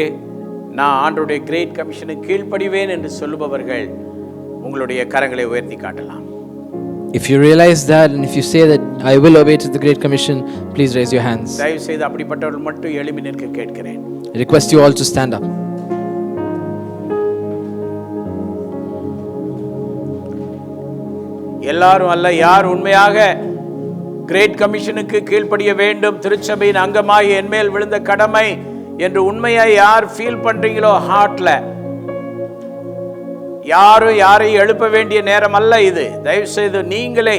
S8: நான் ஆண்டவருடைய கிரேட் கமிஷனுக்கு கீழ்ப்படிவேன் என்று சொல்லுபவர்கள் உங்களுடைய கரங்களை உயர்த்தி காட்டலாம்.
S7: If you realize that and if you say that I will obey to the Great Commission, please raise your hands.
S8: தயவு செய்து அப்படிப்பட்டவர்கள் மட்டும் எழும்பி நிற்க கேட்கிறேன்.
S7: I request you all to stand up.
S8: எல்லாரும் அல்ல, யார் உண்மையாக கிரேட் கமிஷனுக்கு கீழ்ப்படிய வேண்டும், திருச்சபையின் அங்கமாய் என்மேல் விழுந்த கடமை என்று உண்மையா யார் ஃபீல் பண்றீங்களோ, ஹார்ட்ல யாரும் யாரையும் எழுப்ப வேண்டிய நேரம் அல்ல இது. தயவு செய்து நீங்களே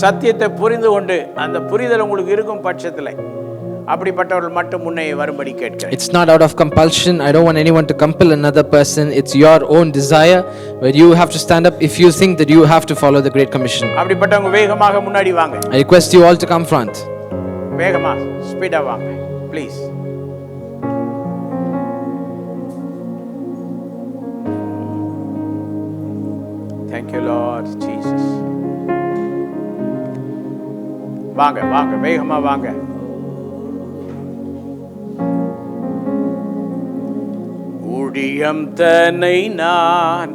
S8: சத்தியத்தை புரிந்து கொண்டு அந்த புரிதல் உங்களுக்கு இருக்கும் பட்சத்தில் அப்படிப்பட்டவர்கள் மட்டும் முன்னே வரும்படி கேட்கிறேன்.
S7: It's not out of compulsion. I don't want anyone to compel another person. It's your own desire, but you have to stand up if you think that you have to follow the Great Commission.
S8: அப்படிப்பட்டவங்க வேகமாக முன்னாடி வாங்க.
S7: I request you all to come front.
S8: வேகமா ஸ்பீடா வாங்க please. Thank you Lord Jesus. வாங்க வாங்க வேகமா வாங்க. ஊழியம் தன்னை நான்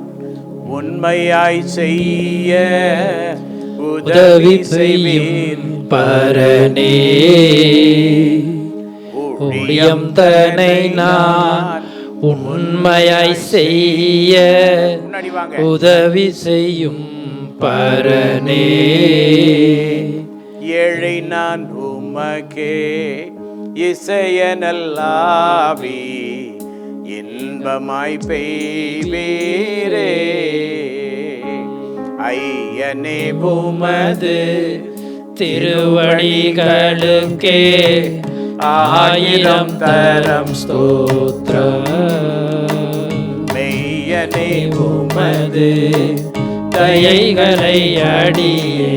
S8: உண்மையாய் செய்ய உதவி செய்வேன்
S2: பரனே. ஊழியம் தன்னை நான் உண்மையாய் செய்ய
S8: முன்னாடி வாங்க.
S2: உதவி செய்யும் பரனே.
S8: ஏழை நான் உமக்கே இசையனல்லாவி இன்பமாய் பெய்வீரே. ஐயனே
S2: உமது திருவடிகளுக்கே ஆயிரம் தரம் ஸ்தோத்திரம்.
S8: மெய்யனே
S2: உமது தயைகளை அடியே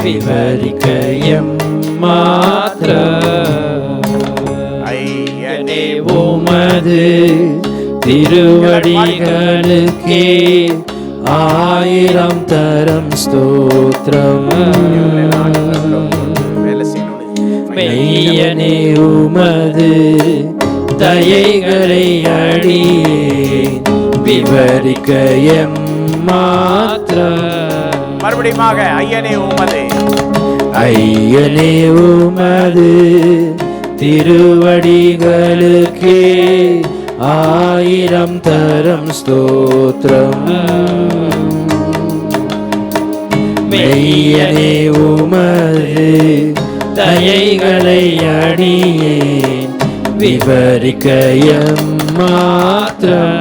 S2: விவரிக்க எம்மாத்திரம்.
S8: ஐயனே
S2: உமது திருவடிகளுக்கே ஆயிரம் தரம் ஸ்தோத்திரம்.
S8: வேலை செய்யணும்.
S2: மெய்யனே உமது தயைகளை அடியே விவரிக்க எம்மாத்திரம்.
S8: மறுபடியுமாக ஐயனே உமது.
S2: ஐயனே உமது திருவடிகளுக்கே ஆயிரம் தரம் ஸ்தோத்திரம். மெய்யனே உமது தயைகளை அடியே விவரிக்க எம்மாத்திரம்.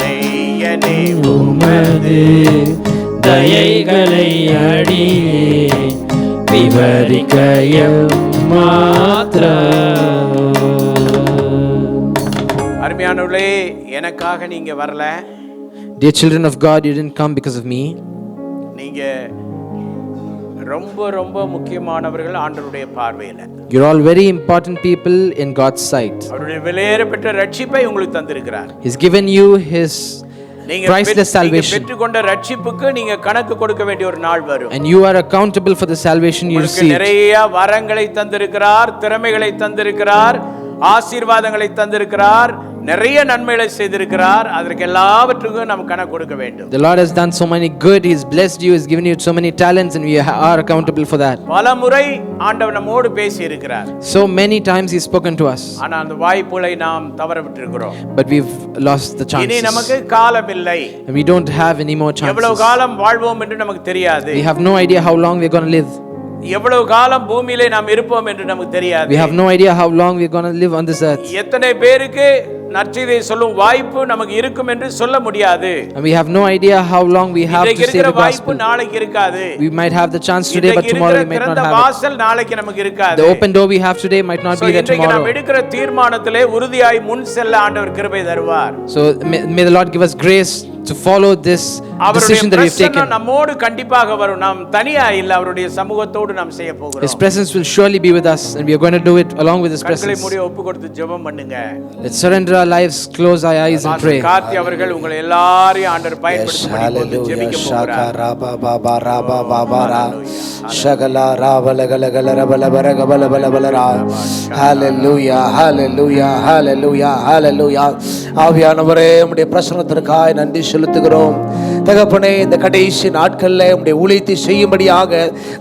S8: மெய்யனே
S2: உமது தயைகளை அடியே விவரிக்க எம்மாத்திரம்.
S8: அருமையானவர்களே, எனக்காக நீங்க வரல.
S7: Dear children of God, you didn't come because of me.
S8: நீங்க ரொம்ப ரொம்ப முக்கியமானவர்கள் ஆண்டவருடைய பார்வையில.
S7: You're all very important people in God's sight.
S8: அவருடைய விலையேறப்பெற்ற ரட்சிப்பை உங்களுக்கு தந்திருக்கிறார்.
S7: He's given you His priceless salvation.
S8: பெற்றுக்கொண்ட ரட்சிப்புக்கு நீங்க கணக்கு கொடுக்க வேண்டிய ஒரு நாள் வரும்.
S7: And you are accountable for the salvation you received.
S8: நிறைய வரங்களை தந்திருக்கிறார், திறமைகளை தந்திருக்கிறார், ஆசீர்வாதங்களை தந்திருக்கிறார், நிறைய நன்மைகளை செய்திருக்கிறார். அதற்கு எல்லாவற்றுக்கும் நாம் கணக்கு கொடுக்க வேண்டும்.
S7: The Lord has done so many good. He has blessed you. He has given you so many talents, and we are accountable for that.
S8: பலமுறை ஆண்டவர் நம்மோடு பேசி இருக்கிறார்.
S7: So many times He's spoken to us.
S8: ஆனா அந்த வாய்ப்புகளை நாம் தவறவிட்டிருக்கிறோம்.
S7: But we've lost the chances.
S8: இனி நமக்கு காலம் இல்லை.
S7: And we don't have any more chances.
S8: எவ்வளவு காலம் வாழ்வோம் என்று நமக்கு தெரியாது.
S7: We have no idea how long we're going to live.
S8: எவ்வளவு காலம் பூமியிலே நாம் இருப்போம் என்று நமக்கு தெரியாது.
S7: We have no idea how long we're going to live on this earth.
S8: எத்தனை பேருக்கு நற்செய்தியை சொல்லும் வாய்ப்பு நமக்கு இருக்கும் என்று சொல்ல முடியாது.
S7: And we have no idea how long we have to say the
S8: வாய்ப்பு
S7: gospel.
S8: நாளைக்கு இருக்காது.
S7: We might have the chance today, but tomorrow we might not have it.
S8: வாசல் நாளைக்கு நமக்கு இருக்காது.
S7: The open door we have today might not be there tomorrow.
S8: நாம் எடுக்கிற தீர்மானத்திலே உறுதியாய் முன் செல்ல ஆண்டவர் கிருபை தருவார்.
S7: So may the Lord give us grace to follow this decision that we've taken.
S8: நம்மோடு கண்டிப்பாக வரும். நாம் தனியா இல்ல, அவருடைய சமூகத்தோடு நாம் செய்ய போகிறோம்.
S7: His presence will surely be with us, and we are going to do it along with His presence.
S8: கண்களை மூடி ஒப்புக்கொடுத்து ஜெபம் பண்ணுங்க.
S7: Let's surrender our lives, close our eyes and pray.
S8: Karthi அவர்கள் உங்களை எல்லாரையும் ஆண்டவர் பயன்படுத்தி ஜெபிக்க போகிறார்.
S5: Shagala rabalagala rabalabala. Hallelujah, hallelujah, hallelujah, hallelujah. ஆவியானவரே, உம்முடைய பிரசன்னத்திற்காய் நன்றி செலுத்துகிறோம். தகப்பனே, இந்த கடைசி நாட்கள்ல உம்முடைய ஊழியத்தை செய்யும்படியாக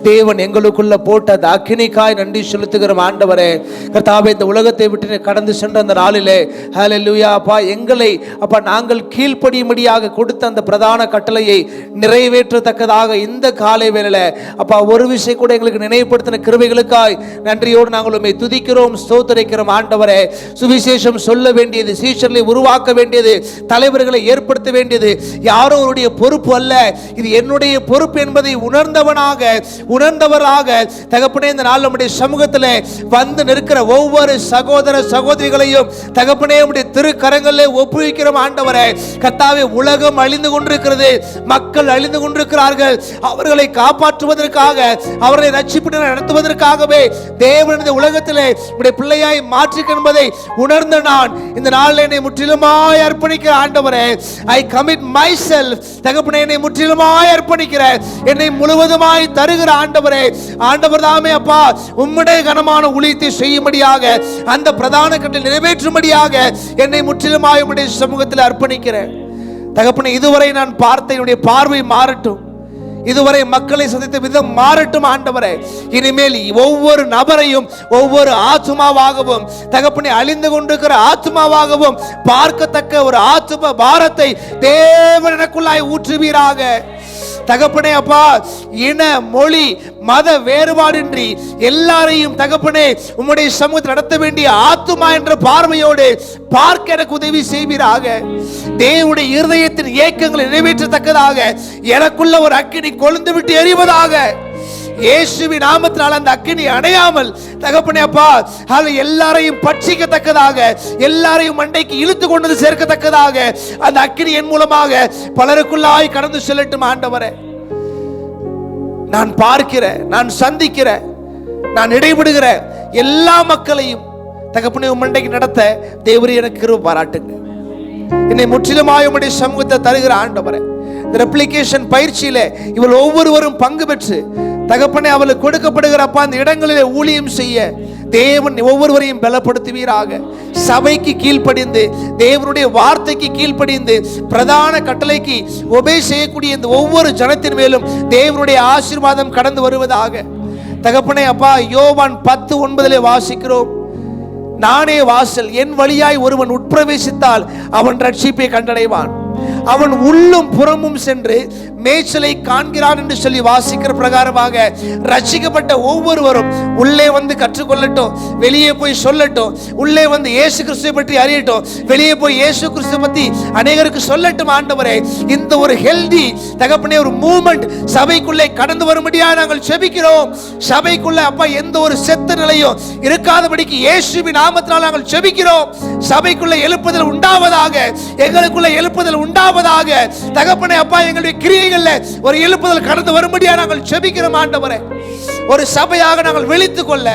S5: தேவன் எங்களுக்குள்ள போட்ட அந்த அக்கினிக்காய் நன்றி செலுத்துகிறோம். ஆண்டவரே கர்த்தாவே, இந்த உலகத்தை விட்டு கடந்து சென்ற அந்த நாளிலே ஹல்லேலூயா அப்பா, எங்களை அப்பா நாங்கள் கீழ்ப்படியும்படியாக கொடுத்த அந்த பிரதான கட்டளையை நிறைவேற்றத்தக்கதாக இந்த காலை வேளையில அப்பா ஒரு விஷயம் கூட எங்களுக்கு நினைவுபடுத்தின கிருபைகளுக்காய் நன்றியோடு நாங்கள் உம்மை துதிக்கிறோம், ஸ்தோத்திரிக்கிறோம். ஆண்டவரே, சுவிசேஷம் சொல்ல வேண்டியது, சீஷர்களை உருவாக்க வேண்டியது, தலைவர்களை ஏற்படுத்த வேண்டியது யாரோ அவருடைய பொறுப்பு அல்ல, இது என்னுடைய பொறுப்பு என்பதை உணர்ந்தவராக தகப்பனே இந்த நாள் நம்முடைய சமூகத்தில் வந்து நிற்கிற ஒவ்வொரு சகோதர சகோதரிகளையும் தகப்பனே நம்முடைய திருக்கரங்களிலே ஒப்புவிக்கிறோம். ஆண்டவரே கர்த்தாவே, உலகம் அழிந்து கொண்டிருக்கிறது, மக்கள் அழிந்து கொண்டிருக்கிறார்கள். அவர்களை காப்பாற்றுவதற்காக, அவர்களை ரட்சிப்பு நடத்துவதற்காகவே தேவன் இந்த உலகத்திலே நம்முடைய பிள்ளையாய் மாற்றிக் என்பதை உணர்ந்த நான் இந்த நாளில் என்னை முற்றிலுமாய் அர்ப்பணிக்கிற ஆண்டவரே, ஐ கமிட் மை செல்ஃப். தகப்பனே, என்னை முற்றிலுமாய் அர்ப்பணிக்கிற, என்னை முழுவதுமாய் தருகிற ஆண்டவரே, ஆண்டவர் தாமே அப்பா உம்முடைய கனமான ஊழியத்தை செய்யும்படியாக, அந்த பிரதான கட்டளை நிறைவேற்றும்படியாக என்னை முற்றிலுமாய் உம்முடைய சமூகத்தில் அர்ப்பணிக்கிறேன். தகப்பனே, இதுவரை நான் பார்த்த என்னுடைய பார்வை மாறட்டும், இதுவரை மக்களை சந்தித்த விதம் மாறட்டும். ஆண்டவரே, இனிமேல் ஒவ்வொரு நபரையும் ஒவ்வொரு ஆத்துமாவாகவும் தகப்பனே அழிந்து கொண்டிருக்கிற ஆத்துமாவாகவும் பார்க்கத்தக்க ஒரு ஆத்தும பாரத்தை தேவன் எனக்குள்ளாய் ஊற்றுவீராக. தகப்பனே அப்பா, இன மொழி மத வேறுபாடின்றி எல்லாரையும் தகப்பனே உம்முடைய சமூகத்தில் நடத்த வேண்டிய ஆத்துமா என்ற பார்வையோடு பார்க்க எனக்கு உதவி செய்வீராக. தேவனுடைய இருதயத்தின் ஏக்கங்களை நிறைவேற்றத்தக்கதாக எனக்குள்ள ஒரு அக்கினி கொழுந்து விட்டு எரிவதாக. இயேசுவின் நாமத்தினால் அந்த அக்கினி அணையாமல் தகப்பனே அப்பா எல்லாரையும் பட்சிக்கத்தக்கதாக, எல்லாரையும் மண்டைக்கு இழுத்து கொண்டு சேர்க்கத்தக்கதாக அந்த அக்கினி என் மூலமாக பலருக்குள்ளாய் கடந்து செல்லட்டும். ஆண்டவரே, நான் பார்க்கிற, நான் சந்திக்கிற, நான் இடைபடுகிற எல்லா மக்களையும் தகப்பனே மண்டைக்கு நடத்த தேவரே எனக்கு கிருபை பாராட்டுங்க. என்னை முற்றிலுமாய் உம்முடைய சமூகத்தை தருகிற ஆண்டவரே, இந்த ரெப்ளிகேஷன் பயிற்சியில இவள் ஒவ்வொருவரும் பங்கு பெற்று தகப்பனே அவளுக்கு கொடுக்கப்படுகிறப்ப அந்த இடங்களிலே ஊழியம் செய்ய தேவன் ஒவ்வொருவரையும் பலப்படுத்துவீராக. சபைக்கு கீழ்ப்படிந்து, தேவனுடைய வார்த்தைக்கு கீழ்ப்படிந்து, பிரதான கட்டளைக்கு ஒபே செய்யக்கூடிய இந்த ஒவ்வொரு ஜனத்தின் மேலும் தேவனுடைய ஆசீர்வாதம் கடந்து வருவதாக. தகப்பனே அப்பா, யோவான் 10:9 வாசிக்கிறோம், நானே வாசல், என் வழியாய் ஒருவன் உட்பிரவேசித்தால் அவன் ரட்சிப்பை கண்டடைவான், அவன் உள்ளும் புறமும் சென்று மேய்ச்சலை காண்கிறான் என்று சொல்லி வாசிக்கிற பிரகாரமாக ரட்சிக்கப்பட்ட ஒவ்வொருவரும் உள்ளே வந்து கற்றுக்கொள்ளட்டும், வெளியே போய் சொல்லட்டும், உள்ளே வந்து இயேசு கிறிஸ்துவை பற்றி அறியட்டும், வெளியே போய் இயேசு கிறிஸ்துவை பற்றி அநேகருக்கு சொல்லட்டும். ஆண்டவரே, இந்த ஒரு ஹெல்தி தகப்பனே ஒரு மூவ்மெண்ட் சபைக்குள்ளே கடந்து வரும்படியா நாங்கள் செபிக்கிறோம். சபைக்குள்ள அப்பா எந்த ஒரு செத்த நிலையும் இருக்காதபடிக்கு இயேசுவின் நாமத்தினால் நாங்கள் செபிக்கிறோம். சபைக்குள்ள எழுப்புதல் உண்டாவதாக, எங்களுக்குள்ள எழுப்புதல் உண்டாவதாக. தகப்பனே அப்பா, எங்களுடைய கிரியைகள்ல ஒரு எழுப்புதல் கடந்து வரும்படியா நாங்கள் செபிக்கிறோம். ஆண்டவரே, ஒரு சபையாக நாங்கள் விழித்துக் கொள்ள,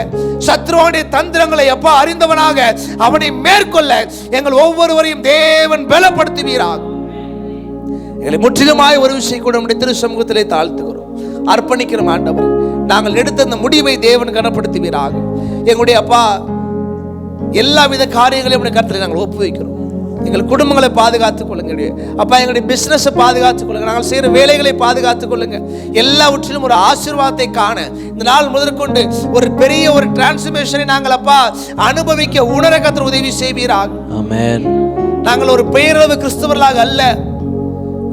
S5: சத்ருவானுடைய தந்திரங்களை அப்பா அறிந்தவனாக அவனை மேற்கொள்ள எங்கள் ஒவ்வொருவரையும் தேவன் பலப்படுத்துவீராக. எங்களை முற்றிலுமாய் ஒரு விஷயம் கூட நம்முடைய திரு சமூகத்திலே தாழ்த்துகிறோம், அர்ப்பணிக்கிறோம். ஆண்டவரே, நாங்கள் எடுத்த அந்த முடிவை தேவன் கனப்படுத்துவீராக. எங்களுடைய அப்பா எல்லாவித காரியங்களையும் கருத்தில் நாங்கள் ஒப்புவிக்கிறோம். எங்கள் குடும்பங்களை பாதுகாத்துக் கொள்ளுங்க அப்பா, எங்களுடைய பிசினஸை பாதுகாத்துக் கொள்ளுங்க, நாங்கள் செய்கிற வேலைகளை பாதுகாத்துக் கொள்ளுங்க. எல்லாவற்றிலும் ஒரு ஆசீர்வாதத்தை காண இந்த நாள் முதற்கொண்டு ஒரு பெரிய ஒரு டிரான்ஸ்ஃபர்மேஷனை நாங்கள் அப்பா அனுபவிக்க உணர கர்த்தர் உதவி செய்வீராக. ஆமென். நாங்கள் ஒரு பெயரளவு கிறிஸ்தவர்களாக அல்ல,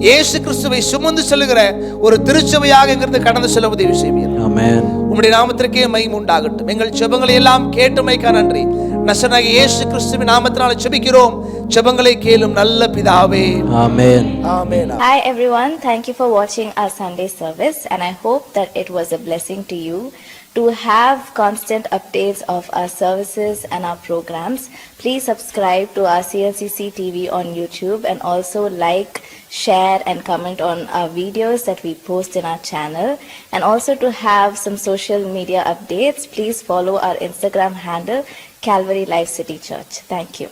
S5: இயேசு கிறிஸ்துவை சுமந்து செல்லுகிற ஒரு திருச்சபையாக இங்கிருந்து கடந்து செல்ல உதவி செய்வீர். ஆமென். உம்முடைய நாமத்திற்கே மகிமை உண்டாகட்டும். எங்கள் ஜெபங்களை எல்லாம் கேட்டமைக்க நன்றி. நசனாகிய இயேசு கிறிஸ்துவின் நாமத்தினால ஜெபிக்கிறோம். ஜெபங்களை கேளும் நல்ல பிதாவே. ஆமென். ஆமென்.
S10: Hi everyone, thank you for watching our Sunday service and I hope that it was a blessing to you. To have constant updates of our services and our programs, please subscribe to our CLCC TV on YouTube and also like, share and comment on our videos that we post in our channel. And also to have some social media updates, please follow our Instagram handle Calvary Life City Church. Thank you.